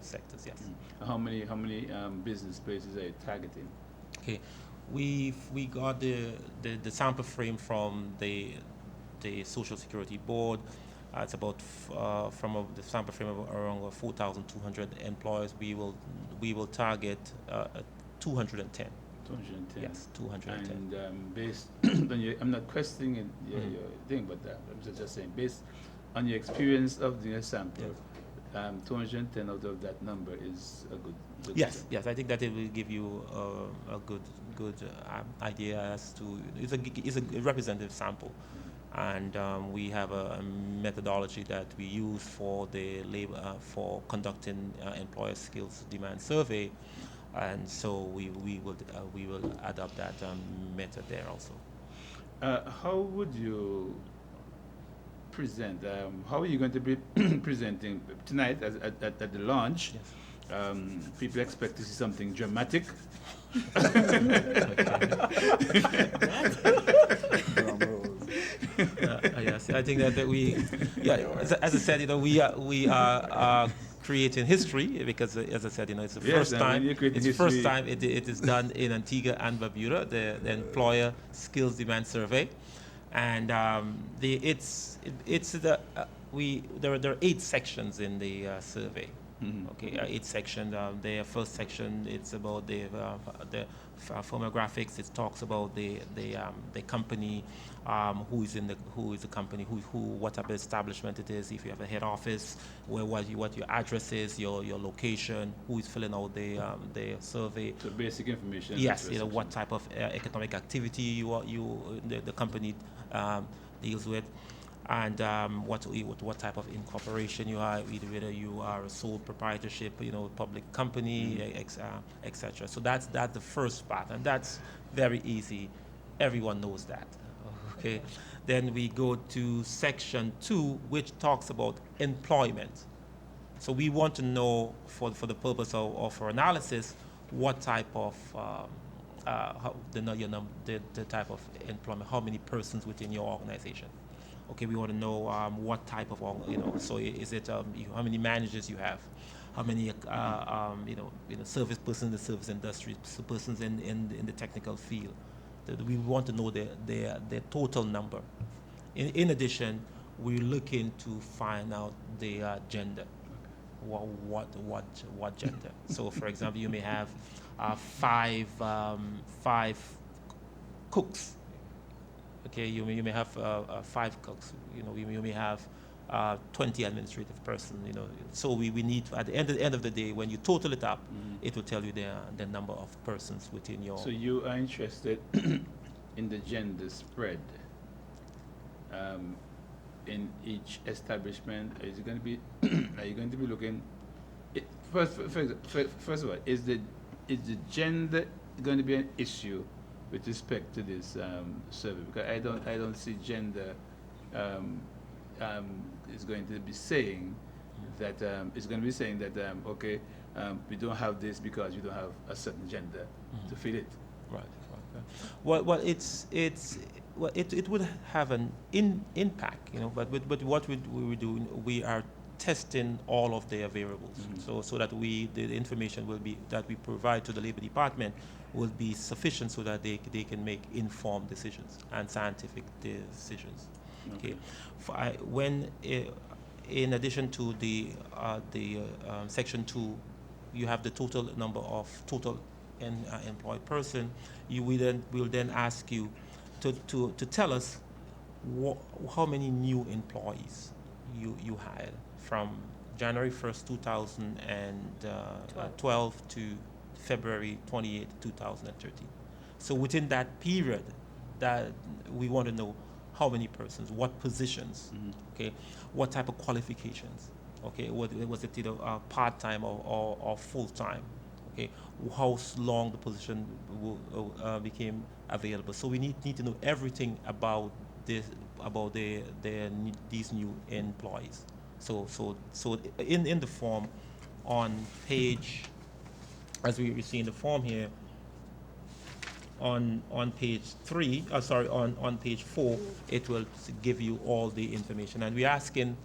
sectors. Yes. How many business places are you targeting? Okay, We got the sample frame from the Social Security Board. It's about the sample frame of around 4,200 employers. We will target 210. 210. Yes, 210. And based on your, I'm not questioning your thing, but I'm just saying, based on your experience of doing a sample, 210 out of that number is a good Yes, yes, I think that it will give you a good idea as to it's a representative sample, and we have a methodology that we use for the labor for conducting employer skills demand survey, and so we will adopt that method there also. How would you present? How are you going to be presenting tonight at the launch? Yes. People expect to see something dramatic. Yes, I think that we, as I said, we are creating history because, as I said, it's the first time. It's the first time it is done in Antigua and Barbuda, the Employer Skills Demand Survey, and there are 8 sections in the survey. Mm-hmm. Okay, 8 sections. The first section, it's about the firmographics. It talks about the company, who is the company, what type of establishment it is. If you have a head office, what your address is, your location, who is filling out the survey. So basic information. Yes, what type of economic activity the company deals with. And what type of incorporation you are, whether you are a sole proprietorship, public company, etc. So that's the first part, and that's very easy. Everyone knows that. Okay. Then we go to section 2, which talks about employment. So we want to know, for the purpose of our analysis, what type of the type of employment, how many persons within your organization. Okay, we want to know what type of, so is it how many managers you have, how many service persons in the service industry, persons in the technical field. We want to know their total number. In addition, we're looking to find out their gender. What gender? So, for example, you may have 5 cooks. Okay, you may have 5 cooks. You may have 20 administrative persons. So we need, at the end of the day, when you total it up, it will tell you the number of persons within your. So you are interested in the gender spread in each establishment. Is it going to be? Are you going to be looking? First of all, is the gender going to be an issue with respect to this survey? Because I don't see gender is going to be saying that it's going to be saying that okay, we don't have this because we don't have a certain gender to fit it. Right. Well, it would have an impact, But what we do, we are testing all of their variables, so that the information that we provide to the Labor Department will be sufficient so that they can make informed decisions and scientific decisions. Okay. In addition to the section 2, you have the total number of employed person. We'll then ask you to tell us how many new employees you hired from January 1st, 2012 to February 28, 2013. So within that period, that we want to know how many persons, what positions, okay, what type of qualifications, okay, was it either part-time or full-time, okay, how long the position became available. So we need to know everything about these new employees. So in the form, on page, as we see in the form here, on page 3, on page 4, it will give you all the information. And we're asking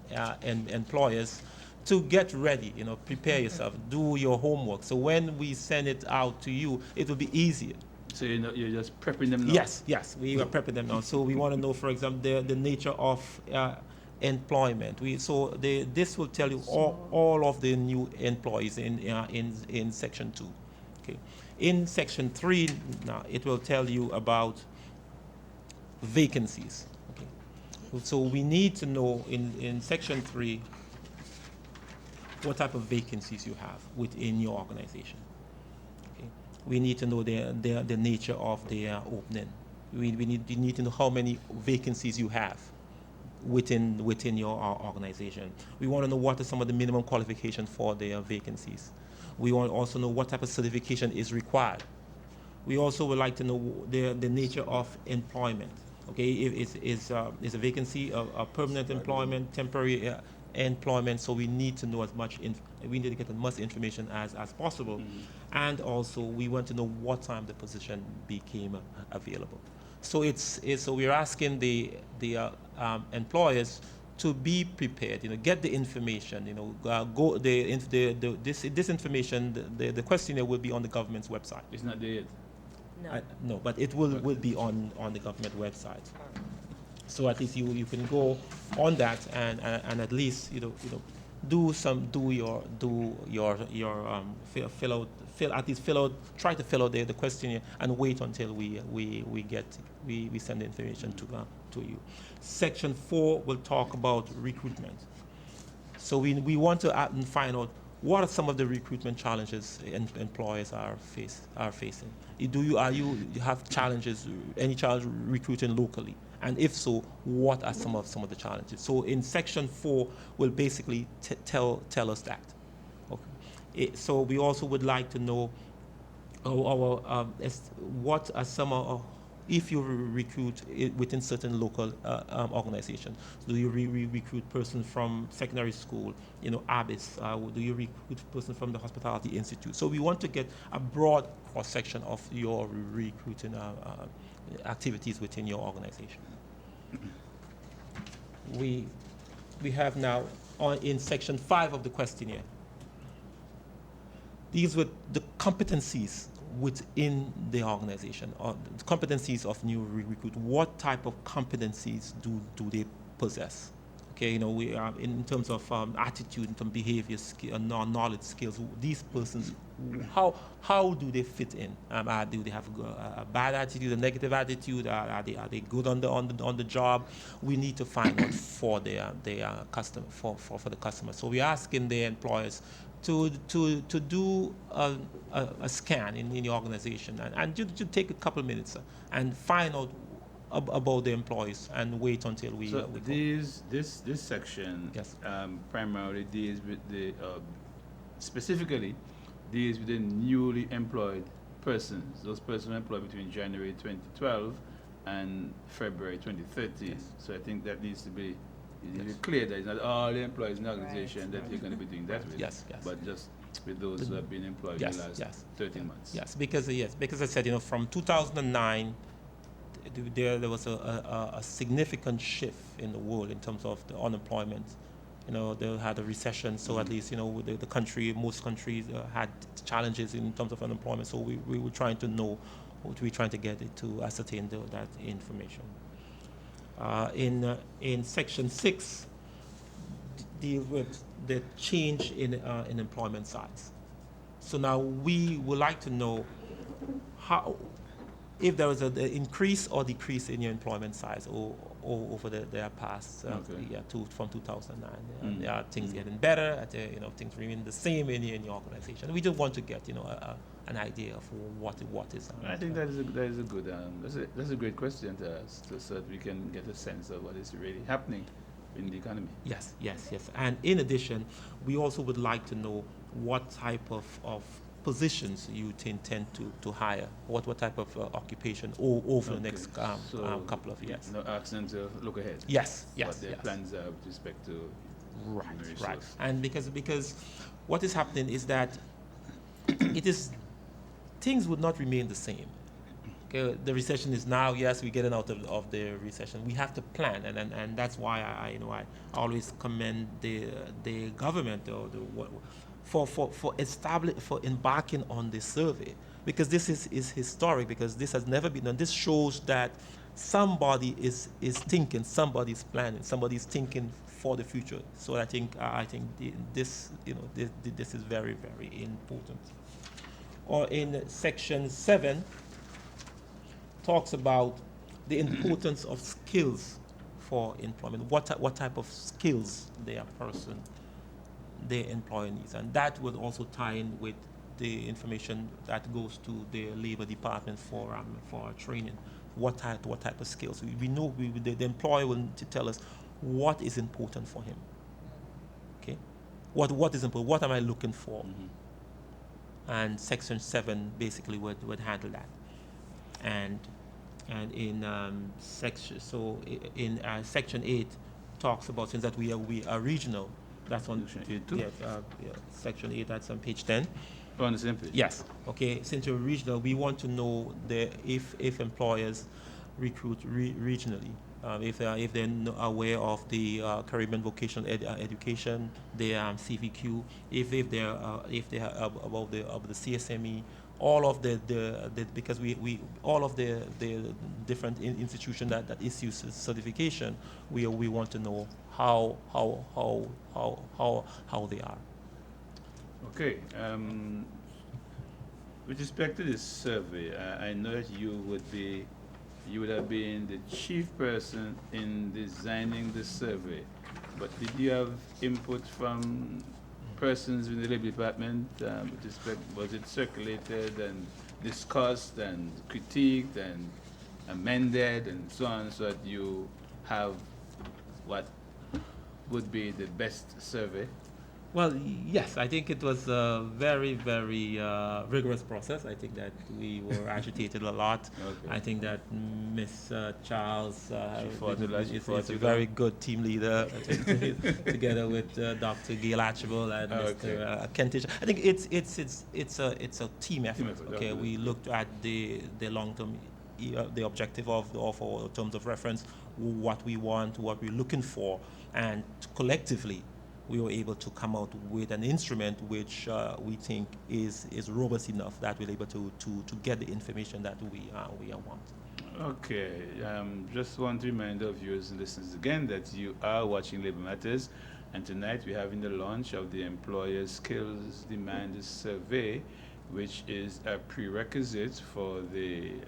employers to get ready, prepare yourself, do your homework. So when we send it out to you, it will be easier. So you're just prepping them now? Yes, we are prepping them now. So we want to know, for example, the nature of employment. This will tell you all of the new employees in Section 2. Okay. In Section 3, now it will tell you about vacancies. Okay. So we need to know in Section 3 what type of vacancies you have within your organization. Okay. We need to know the nature of their opening. We need to know how many vacancies you have within your organization. We want to know what are some of the minimum qualifications for their vacancies. We want to also know what type of certification is required. We also would like to know the nature of employment. Okay, if is a vacancy a permanent employment, temporary employment? So we need to know we need to get as much information as possible, and also we want to know what time the position became available. So so we're asking the employers to be prepared. Get the information. This information. The questionnaire will be on the government's website. It's not there yet. No. No, but it will be on the government website. So at least you can go on that and at least try to fill out the questionnaire and wait until we send the information to you. Section 4 will talk about recruitment. So we want to find out what are some of the recruitment challenges employers are facing. Do you have challenges, any challenge recruiting locally? And if so, what are some of the challenges? So in Section 4 will basically tell us that. Okay. So we also would like to know what are some of if you recruit within certain local organizations. Do you recruit persons from secondary school, ABIS? Do you recruit persons from the Hospitality Institute? So we want to get a broad cross-section of your recruiting activities within your organization. We have now in Section 5 of the questionnaire, these were the competencies within the organization, or the competencies of new recruit. What type of competencies do they possess? Okay, we are in terms of attitude, in terms of behavior, knowledge, skills. These persons, how do they fit in? Do they have a bad attitude, a negative attitude? Are they good on the job? We need to find out for their customer for the customer. So we're asking the employers to do a scan in the organization and to take a couple of minutes and find out about the employees and wait until we. So this section, yes, primarily deals with specifically deals with the newly employed persons. Those persons employed between January 2012 and February 2013. Yes. So I think that needs to be clear that it's not all the employees in the organization that you're going to be doing that with. Yes. But just with those who have been employed in the last 13 months. Yes, because I said, from 2009, there was a significant shift in the world in terms of the unemployment. They had a recession, so at least the country, most countries had challenges in terms of unemployment. So we were trying to know, we're trying to get it to ascertain that information. In Section 6, deal with the change in employment size. So now we would like to know if there was an increase or decrease in your employment size over the past from 2009. There are things getting better, things remain the same in your organization. We just want to get an idea of what is. I think that is a good that's a great question to ask, so that we can get a sense of what is really happening in the economy. Yes. And in addition, we also would like to know what type of positions you intend to hire, what type of occupation over the next couple of years. Ask them to look ahead. Yes. What their plans are with respect to right. And because what is happening is that things would not remain the same. Okay, the recession is now. Yes, we're getting out of the recession. We have to plan, and that's why I always commend the government for embarking on this survey, because this is historic, because this has never been done. This shows that somebody is thinking, somebody's planning, somebody's thinking for the future. So I think this this is very, very important. Or in section 7 talks about the importance of skills for employment. What type of skills their employer needs, and that would also tie in with the information that goes to the labor department for training. What type of skills we know the employer will need to tell us what is important for him. Okay, what is important? What am I looking for? Mm-hmm. And section 7 basically would handle that. And in section 8 talks about, since that we are regional. That's on section 8. That's on page 10. On the same page. Yes. Okay. Since you're regional, we want to know if employers recruit regionally, if they're aware of the Caribbean Vocational Education, the CVQ, if they are about the CSME, all of the because we all of the different institutions that issues certification, we want to know how they are. Okay. With respect to this survey, I know that you would have been the chief person in designing the survey, but did you have input from persons in the Labor Department with respect? Was it circulated and discussed and critiqued and amended and so on, so that you have what would be the best survey? Well, yes, I think it was a very, very rigorous process. I think that we were agitated a lot. Okay. I think that Miss Charles is a very good team leader, together with Dr. Gail Archibald and Mr. Kentish. I think it's a team effort. Okay, we looked at the long-term, the objective of our terms of reference, what we want, what we're looking for, and collectively we were able to come out with an instrument which we think is robust enough that we're able to get the information that we want. Okay, just want to remind our viewers and listeners again that you are watching Labor Matters, and tonight we're having the launch of the Employer Skills Demand Survey, which is a prerequisite for the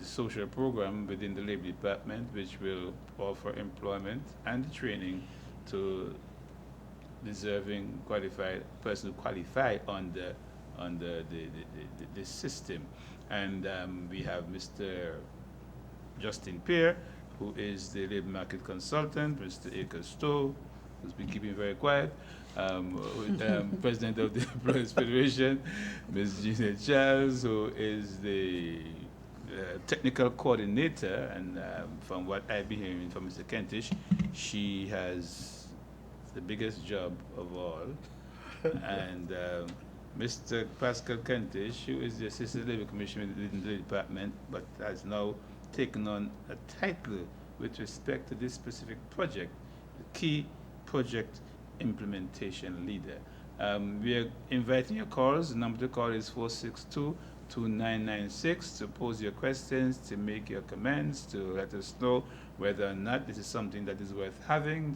social program within the Labor Department, which will offer employment and training to deserving qualified person who qualify under the system. And we have Mr. Justine Pierre, who is the labor market consultant, Mr. Akers Stowe, who's been keeping very quiet, president of the Employers Federation, Ms. Gina Charles, who is the technical coordinator, and from what I've been hearing from Mr. Kentish, she has the biggest job of all. And Mr. Pascal Kentish, who is the Assistant Labor Commissioner in the department, but has now taken on a title with respect to this specific project, the Key Project Implementation Leader. We are inviting your calls. The number to call is 462-2996 to pose your questions, to make your comments, to let us know whether or not this is something that is worth having,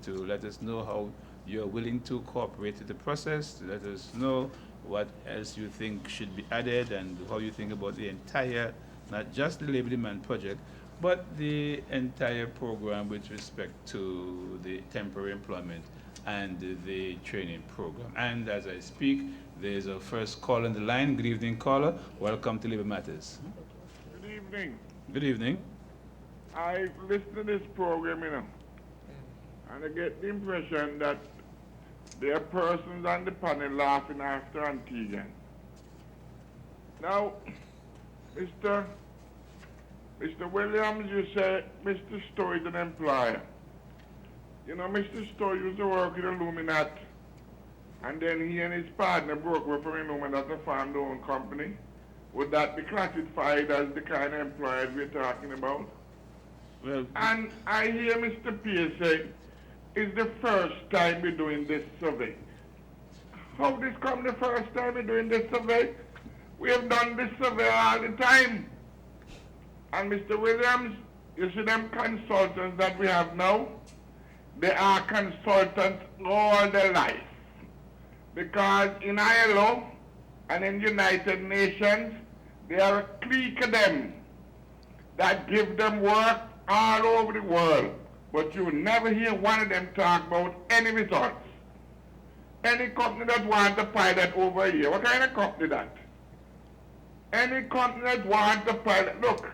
to let us know how you're willing to cooperate with the process, to let us know what else you think should be added and how you think about the entire, not just the labor demand project, but the entire program with respect to the temporary employment and the training program. And as I speak, there's a first call on the line. Good evening, caller. Welcome to Labor Matters. Good evening. Good evening. I listen to this program, and I get the impression that there are persons on the panel laughing after Antigua. Now, Mr. Williams, you say Mr. Stowe is an employer. Mr. Stowe used to work with Illuminat, and then he and his partner broke away from Illuminat and formed their own company. Would that be classified as the kind of employers we're talking about? Well, and I hear Mr. Pierre say, it's the first time we're doing this survey. how this come the first time we're doing this survey? We have done this survey all the time. And Mr. Williams, you see them consultants that we have now? They are consultants all their life. Because in ILO and in United Nations, there are a clique of them that give them work all over the world. But you never hear one of them talk about any results. Any company that wants to pilot over here, what kind of company that? Any company that wants to pilot, look,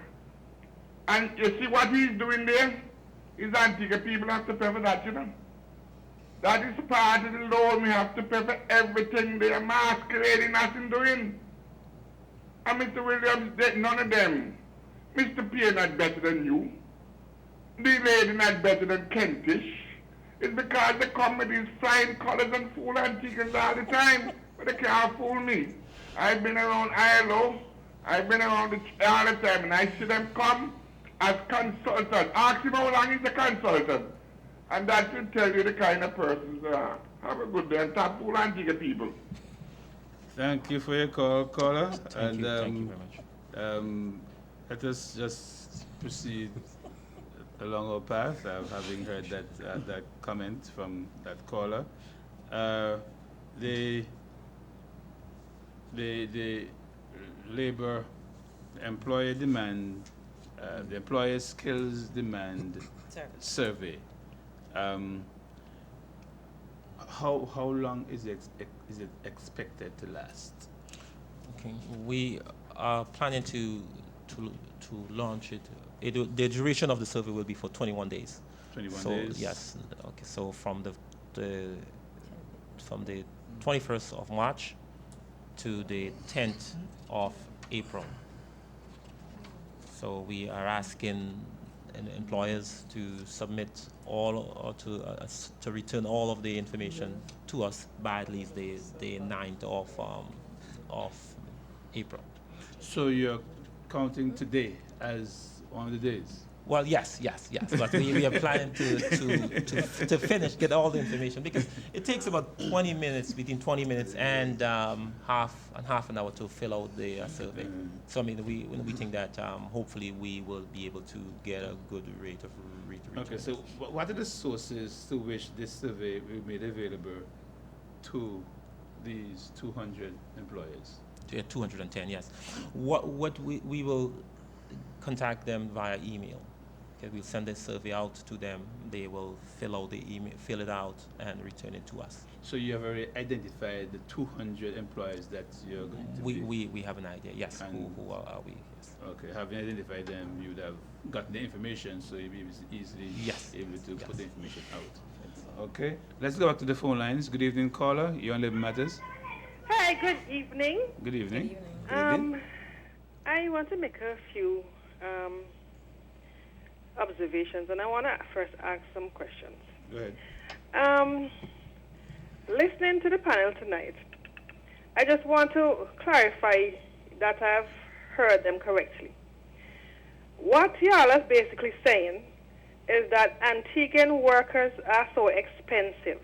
and you see what he's doing there? His Antigua people have to pay for that, you know. That is part of the loan. We have to pay for everything they are masquerading as in doing. And Mr. Williams, none of them. Mr. Pierre not better than you. The lady not better than Kentish. It's because they come with these flying colors and fool Antiguans all the time. But they can't fool me. I've been around ILO. I've been around all the time. And I see them come as consultants. Ask him how long he's a consultant. And that should tell you the kind of persons they are. Have a good day and top fool Antigua people. Thank you for your call, caller. Thank you very much. Let us just proceed along our path, having heard that comment from that caller. The labor employer demand, the employer skills demand survey. How long is it expected to last? Okay, we are planning to launch it. The duration of the survey will be for 21 days. 21 days. Yes. Okay. So from the 21st of March to the 10th of April. So we are asking employers to submit all or to return all of the information to us by at least the 9th of April. So you're counting today as one of the days? Well, yes. But we are planning to finish, get all the information, because it takes about 20 minutes, between 20 minutes and half an hour to fill out the survey. So I mean, we think that hopefully we will be able to get a good rate of return. Okay, so what are the sources to which this survey will be made available to these 200 employers? 210, yes. What we will contact them via email. Okay, we'll send the survey out to them. They will fill out the email, fill it out, and return it to us. So you have already identified the 200 employees that you're going to we have an idea, yes. Who are we? Yes. Okay, having identified them, you would have gotten the information, so you'll be easily able to put the information out. Yes. Okay, let's go back to the phone lines. Good evening, caller. You're on Labor Matters. Hi, good evening. Good evening. Good evening. I want to make a few observations, and I want to first ask some questions. Go ahead. Listening to the panel tonight, I just want to clarify that I've heard them correctly. What y'all are basically saying is that Antiguan workers are so expensive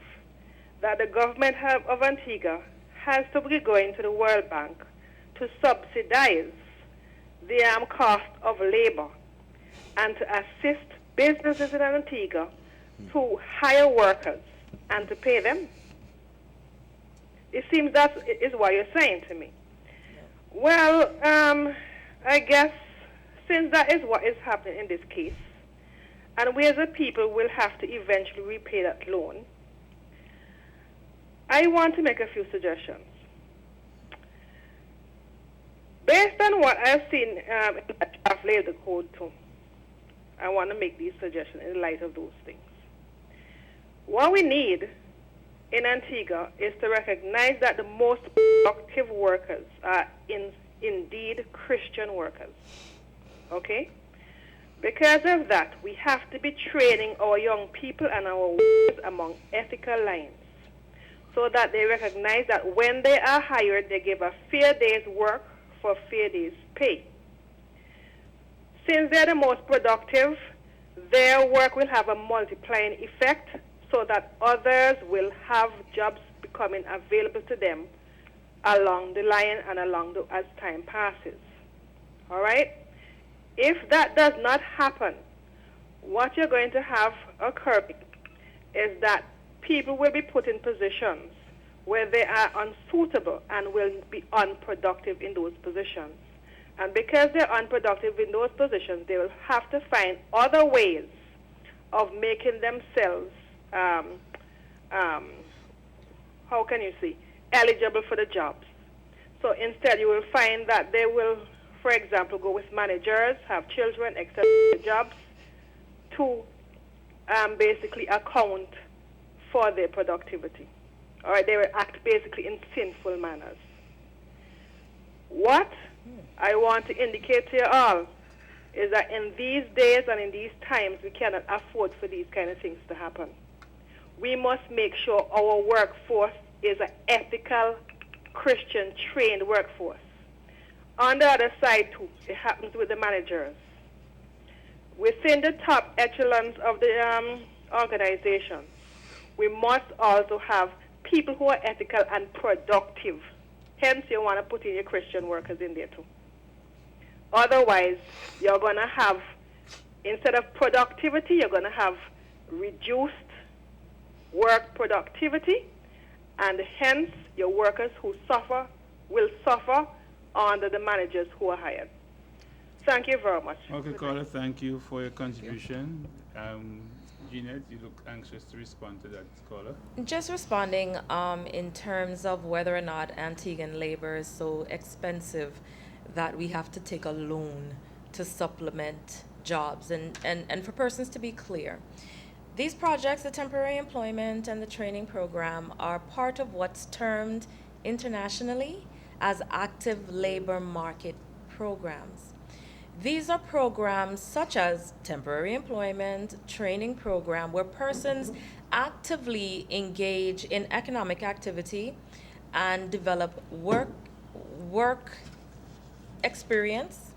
that the government of Antigua has to be going to the World Bank to subsidize the cost of labor and to assist businesses in Antigua to hire workers and to pay them. It seems that is what you're saying to me. Well, I guess since that is what is happening in this case, and we as a people will have to eventually repay that loan, I want to make a few suggestions. Based on what I've seen in the draft labor code too, I want to make these suggestions in light of those things. What we need in Antigua is to recognize that the most productive workers are indeed Christian workers. Okay? Because of that, we have to be training our young people and our workers among ethical lines so that they recognize that when they are hired, they give a fair day's work for fair day's pay. Since they're the most productive, their work will have a multiplying effect so that others will have jobs becoming available to them along the line and as time passes. All right? If that does not happen, what you're going to have occurring is that people will be put in positions where they are unsuitable and will be unproductive in those positions. And because they're unproductive in those positions, they will have to find other ways of making themselves, how can you see, eligible for the jobs. So instead, you will find that they will, for example, go with managers, have children, etc. jobs to basically account for their productivity. All right, they will act basically in sinful manners. What I want to indicate to you all is that in these days and in these times, we cannot afford for these kind of things to happen. We must make sure our workforce is an ethical, Christian, trained workforce. On the other side, too, it happens with the managers. Within the top echelons of the organization, we must also have people who are ethical and productive. Hence, you want to put in your Christian workers in there, too. Otherwise, you're going to have, instead of productivity, you're going to have reduced work productivity, and hence your workers who suffer will suffer under the managers who are hired. Thank you very much. Okay, caller, thank you for your contribution. Jeanette, you look anxious to respond to that caller. Just responding in terms of whether or not Antiguan labor is so expensive that we have to take a loan to supplement jobs. And for persons to be clear, these projects, the temporary employment and the training program, are part of what's termed internationally as active labor market programs. These are programs such as temporary employment, training program, where persons actively engage in economic activity and develop work experience,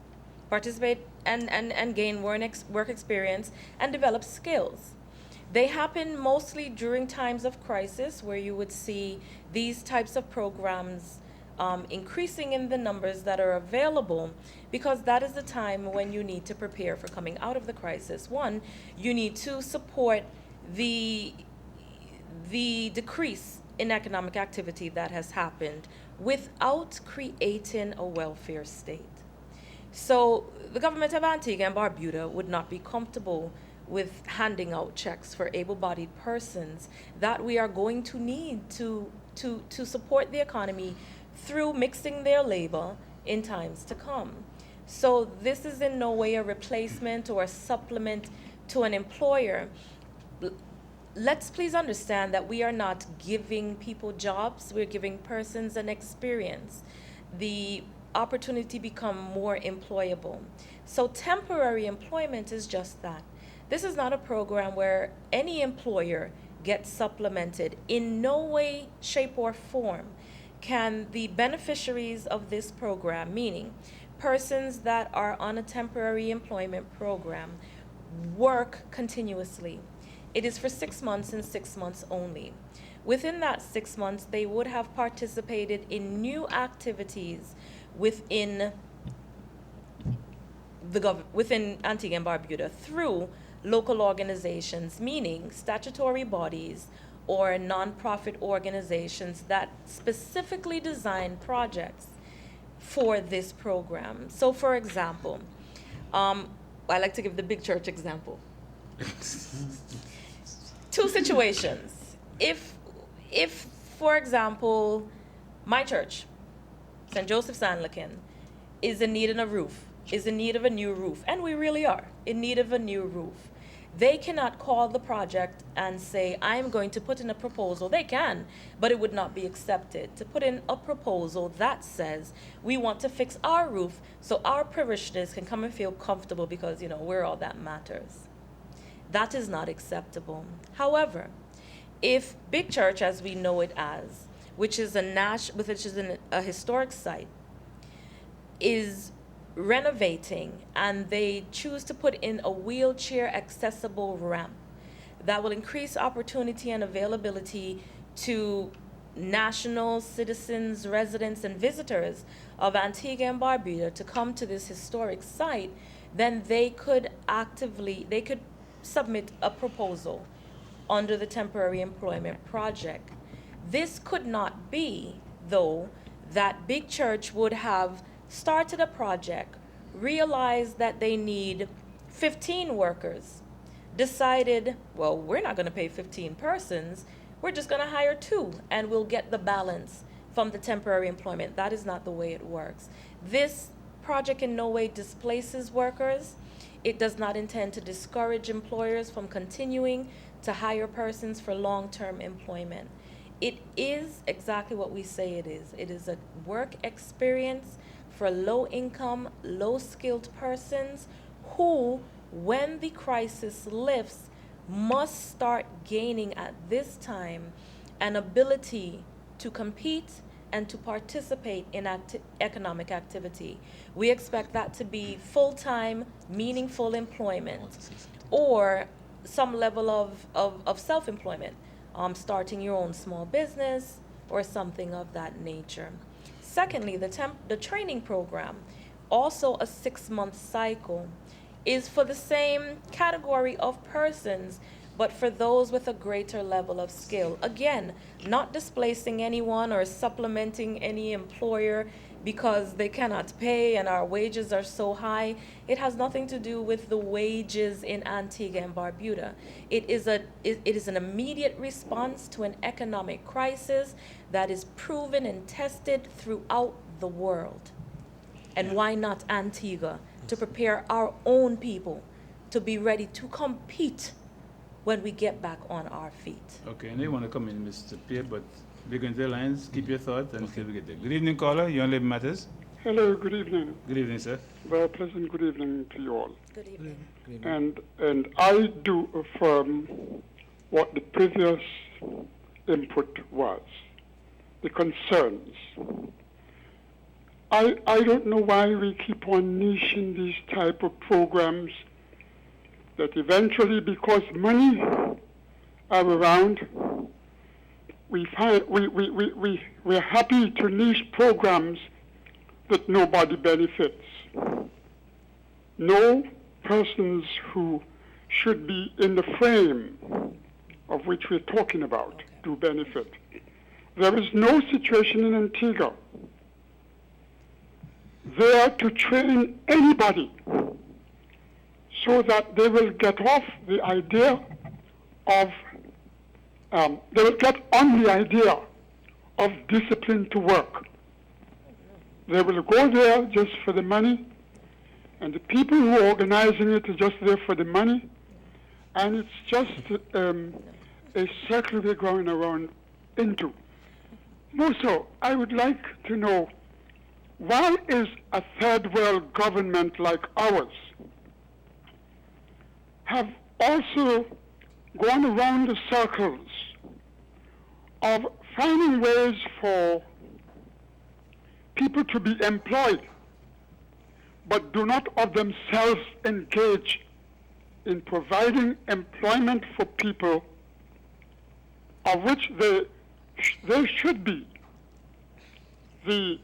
participate and gain work experience and develop skills. They happen mostly during times of crisis, where you would see these types of programs increasing in the numbers that are available, because that is the time when you need to prepare for coming out of the crisis. One, you need to support the decrease in economic activity that has happened without creating a welfare state. So the government of Antigua and Barbuda would not be comfortable with handing out checks for able-bodied persons that we are going to need to support the economy through mixing their labor in times to come. So this is in no way a replacement or a supplement to an employer. Let's please understand that we are not giving people jobs, we're giving persons an experience, the opportunity to become more employable. So temporary employment is just that. This is not a program where any employer gets supplemented. In no way, shape, or form can the beneficiaries of this program, meaning persons that are on a temporary employment program, work continuously. It is for 6 months and 6 months only. Within that 6 months, they would have participated in new activities within within Antigua and Barbuda through local organizations, meaning statutory bodies or non-profit organizations that specifically design projects for this program. So for example, I like to give the big church example. Two situations. If for example, my church, St. Joseph's Anglican, is in need of a roof, is in need of a new roof, and we really are in need of a new roof, they cannot call the project and say, I'm going to put in a proposal. They can, but it would not be accepted. To put in a proposal that says, we want to fix our roof so our parishioners can come and feel comfortable because, you know, we're all that matters. That is not acceptable. However, if Big Church, as we know it as, which is a historic site, is renovating and they choose to put in a wheelchair accessible ramp that will increase opportunity and availability to national citizens, residents, and visitors of Antigua and Barbuda to come to this historic site, then they could submit a proposal under the temporary employment project. This could not be, though, that big church would have started a project, realized that they need 15 workers, decided, well, we're not going to pay 15 persons, we're just going to hire 2, and we'll get the balance from the temporary employment. That is not the way it works. This project in no way displaces workers. It does not intend to discourage employers from continuing to hire persons for long-term employment. It is exactly what we say it is. It is a work experience for low-income, low-skilled persons who, when the crisis lifts, must start gaining at this time an ability to compete and to participate in economic activity. We expect that to be full-time, meaningful employment, or some level of self-employment, starting your own small business or something of that nature. Secondly, the training program, also a 6-month cycle, is for the same category of persons, but for those with a greater level of skill. Again, not displacing anyone or supplementing any employer because they cannot pay and our wages are so high. It has nothing to do with the wages in Antigua and Barbuda. It is an immediate response to an economic crisis that is proven and tested throughout the world. And why not Antigua? To prepare our own people to be ready to compete when we get back on our feet. Okay, and you want to come in, Mr. Pierre, but begin the lines, keep your thoughts until we get there. Good evening, caller. You on Labor Matters? Hello, good evening. Good evening, sir. Very pleasant good evening to you all. Good evening. Good evening. And I do affirm what the previous input was, the concerns. I don't know why we keep on niching these type of programs that eventually, because money are around, we're happy to niche programs that nobody benefits. No persons who should be in the frame of which we're talking about do benefit. There is no situation in Antigua there to train anybody so that they will get off the idea of, they will get on the idea of discipline to work. They will go there just for the money, and the people who are organizing it are just there for the money, and it's just a circle they're going around into. More so, I would like to know, why is a third world government like ours have also gone around the circles of finding ways for people to be employed, but do not of themselves engage in providing employment for people of which they should be the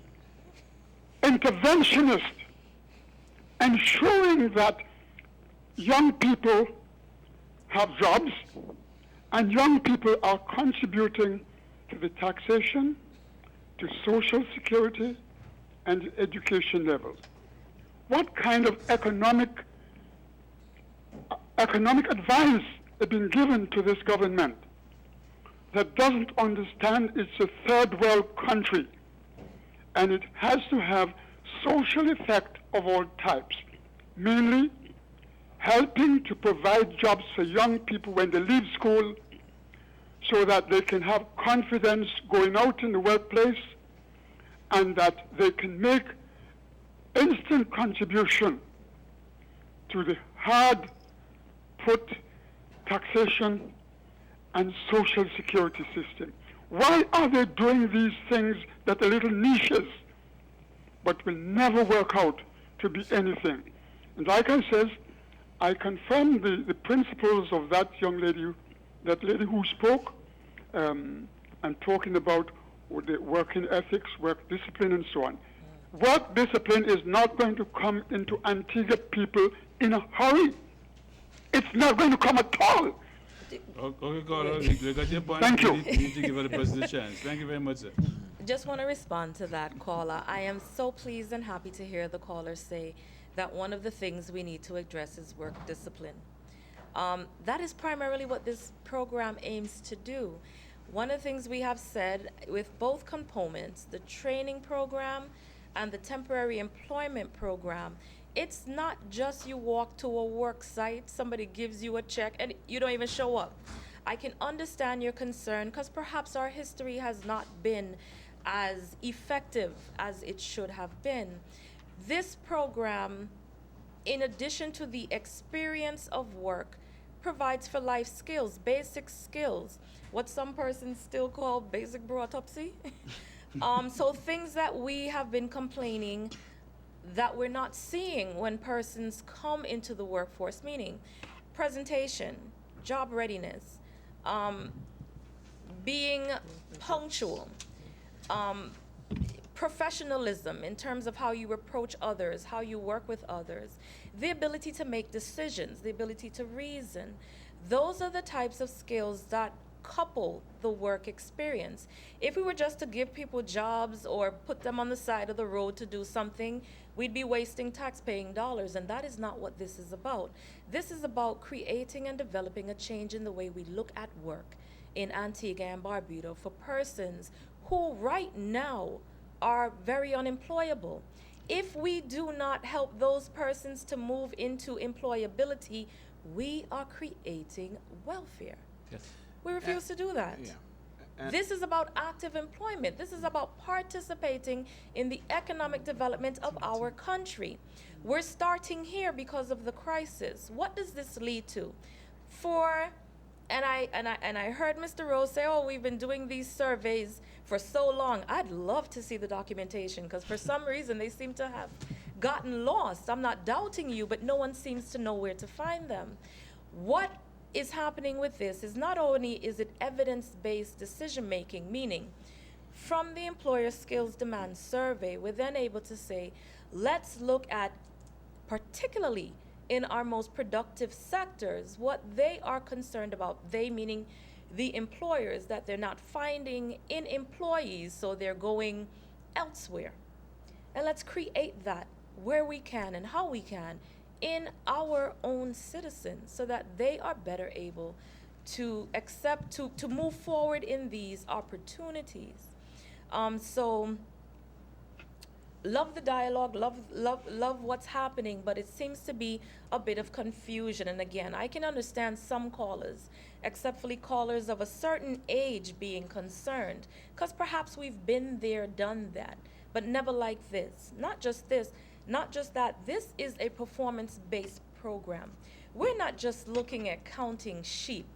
interventionist, ensuring that young people have jobs and young people are contributing to the taxation, to social security, and education levels. What kind of economic advice has been given to this government that doesn't understand it's a third world country and it has to have social effect of all types, mainly helping to provide jobs for young people when they leave school so that they can have confidence going out in the workplace and that they can make instant contribution to the hard-put taxation and social security system. Why are they doing these things that are little niches but will never work out to be anything? And like I said, I confirm the principles of that young lady, that lady who spoke, and talking about with the working ethics, work discipline, and so on. Work discipline is not going to come into Antigua people in a hurry. It's not going to come at all. Okay, caller, we got your point. Thank you. We need to give other person a chance. Thank you very much, sir. Just want to respond to that caller. I am so pleased and happy to hear the caller say that one of the things we need to address is work discipline. That is primarily what this program aims to do. One of the things we have said with both components, the training program and the temporary employment program, it's not just you walk to a work site, somebody gives you a check, and you don't even show up. I can understand your concern because perhaps our history has not been as effective as it should have been. This program, in addition to the experience of work, provides for life skills, basic skills, what some persons still call basic autopsy. So things that we have been complaining that we're not seeing when persons come into the workforce, meaning presentation, job readiness, being punctual, professionalism in terms of how you approach others, how you work with others, the ability to make decisions, the ability to reason. Those are the types of skills that couple the work experience. If we were just to give people jobs or put them on the side of the road to do something, we'd be wasting tax-paying dollars, and that is not what this is about. This is about creating and developing a change in the way we look at work in Antigua and Barbuda for persons who right now are very unemployable. If we do not help those persons to move into employability, we are creating welfare. Yes. We refuse to do that. Yeah. This is about active employment. This is about participating in the economic development of our country. We're starting here because of the crisis. What does this lead to? And I heard Mr. Rose say, oh, we've been doing these surveys for so long. I'd love to see the documentation because for some reason they seem to have gotten lost. I'm not doubting you, but no one seems to know where to find them. What is happening with this is not only is it evidence-based decision-making, meaning from the employer skills demand survey, we're then able to say, let's look at particularly in our most productive sectors, what they are concerned about, they meaning the employers, that they're not finding in employees, so they're going elsewhere. And let's create that where we can and how we can in our own citizens so that they are better able to accept, to move forward in these opportunities. So love the dialogue, love what's happening, but it seems to be a bit of confusion. And again, I can understand some callers, exceptly callers of a certain age, being concerned, because perhaps we've been there, done that, but never like this. Not just that, this is a performance-based program. We're not just looking at counting sheep,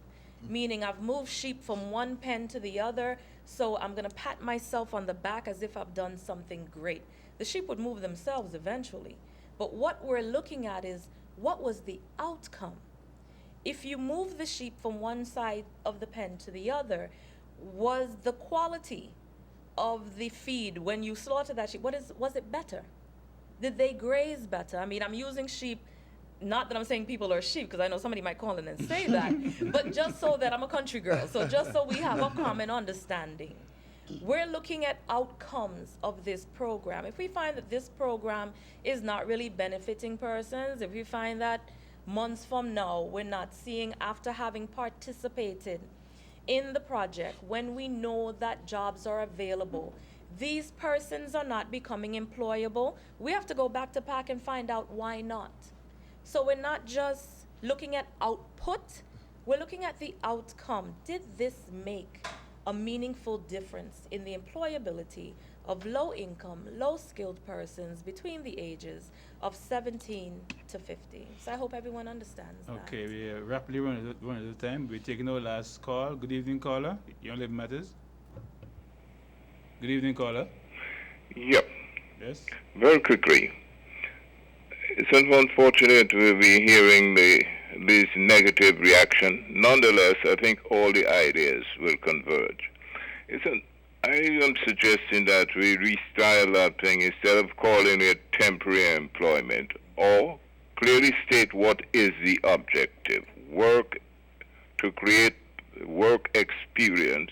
meaning I've moved sheep from one pen to the other, so I'm gonna pat myself on the back as if I've done something great. The sheep would move themselves eventually. But what we're looking at is, what was the outcome? If you move the sheep from one side of the pen to the other, was the quality of the feed when you slaughter that sheep, was it better? Did they graze better? I mean, I'm using sheep, not that I'm saying people are sheep, because I know somebody might call in and say that, but just so that I'm a country girl, so just so we have a common understanding. We're looking at outcomes of this program. If we find that this program is not really benefiting persons, if we find that months from now we're not seeing, after having participated in the project, when we know that jobs are available, these persons are not becoming employable, we have to go back to PAC and find out why not. So we're not just looking at output, we're looking at the outcome. Did this make a meaningful difference in the employability of low-income, low-skilled persons between the ages of 17 to 50? So I hope everyone understands that. Okay, we are rapidly running out of time. We're taking our last call. Good evening, caller. Your Living Matters. Good evening, caller. Yep. Yes? Very quickly. It's unfortunate to be hearing this negative reaction. Nonetheless, I think all the ideas will converge. I am suggesting that we restyle that thing instead of calling it temporary employment, or clearly state what is the objective. Work to create work experience,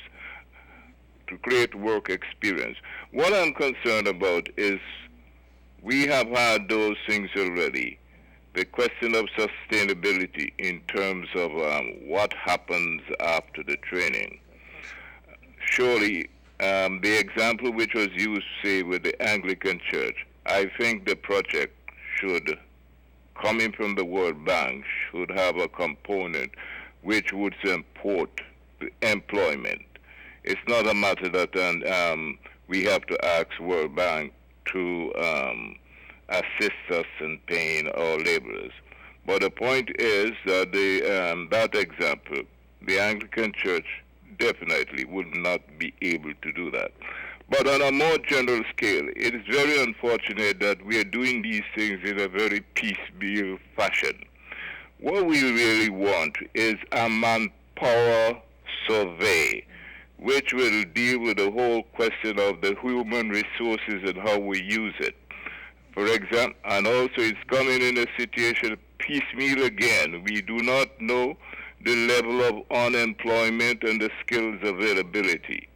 to create work experience. What I'm concerned about is we have had those things already. The question of sustainability in terms of what happens after the training. Surely, the example which was used, say, with the Anglican Church, I think the project should, coming from the World Bank, should have a component which would support employment. It's not a matter that we have to ask World Bank to assist us in paying our laborers. But the point is that that example, the Anglican Church definitely would not be able to do that. But on a more general scale, it is very unfortunate that we are doing these things in a very piecemeal fashion. What we really want is a manpower survey, which will deal with the whole question of the human resources and how we use it. For example, and also it's coming in a situation piecemeal again. We do not know the level of unemployment and the skills availability.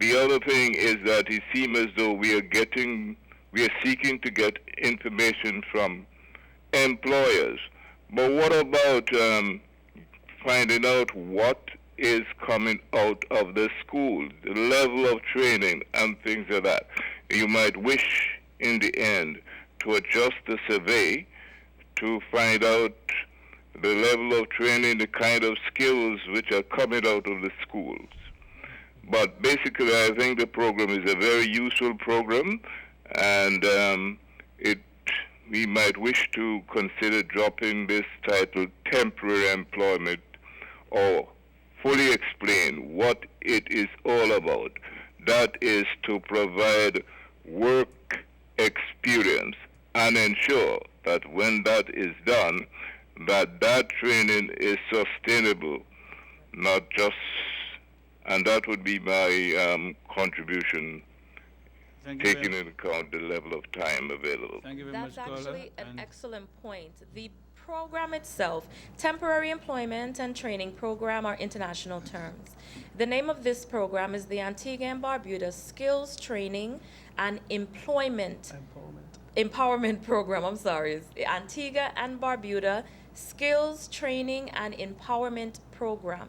The other thing is that it seems as though we are seeking to get information from employers. But what about finding out what is coming out of the school, the level of training and things like that? You might wish in the end to adjust the survey to find out the level of training, the kind of skills which are coming out of the schools. But basically, I think the program is a very useful program, and we might wish to consider dropping this title, temporary employment, or fully explain what it is all about. That is to provide work experience and ensure that when that is done, that training is sustainable, not just, and that would be my contribution, taking into account the level of time available. Thank you very That's much, caller. actually an And excellent point. The program itself, temporary employment and training program, are international terms. The name of this program is the Antigua and Barbuda Skills Training and Empowerment Program. I'm sorry, it's the Antigua and Barbuda Skills Training and Empowerment Program.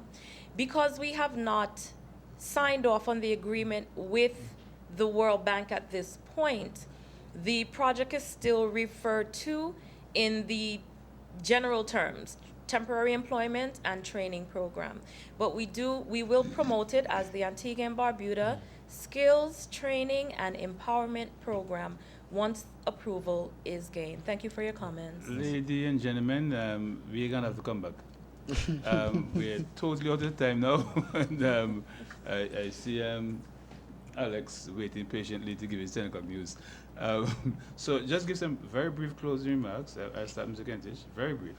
Because we have not signed off on the agreement with the World Bank at this point, the project is still referred to in the general terms, temporary employment and training program. But we will promote it as the Antigua and Barbuda Skills Training and Empowerment Program once approval is gained. Thank you for your comments. ladies and gentlemen, we're gonna have to come back. We're totally out of time now, and I see Alex waiting patiently to give his 10 o'clock news. So just give some very brief closing remarks. I'll start Mr. Kentish. Very brief.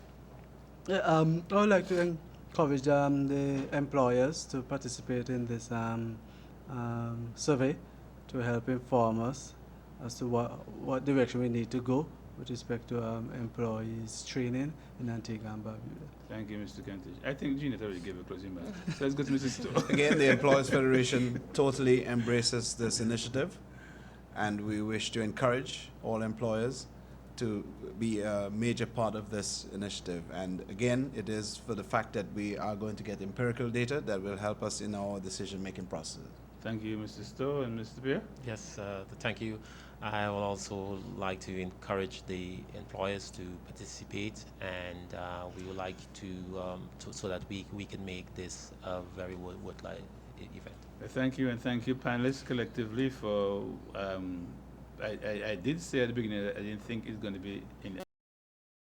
Yeah, I would like to encourage the employers to participate in this survey to help inform us as to what direction we need to go with respect to employees training in Antigua and Barbuda. Thank you, Mr. Kentish. I think Jeanette already gave a closing remark. So let's go to Mrs. Stowe. Again, the Employers Federation totally embraces this initiative, and we wish to encourage all employers to be a major part of this initiative. And again, it is for the fact that we are going to get empirical data that will help us in our decision-making process. Thank you, Mr. Stowe and Mr. Pierre. Yes, thank you. I would also like to encourage the employers to participate, and we would like to so that we can make this a very worthwhile event. Thank you, and thank you, panelists, collectively for. I did say at the beginning that I didn't think it's going to be in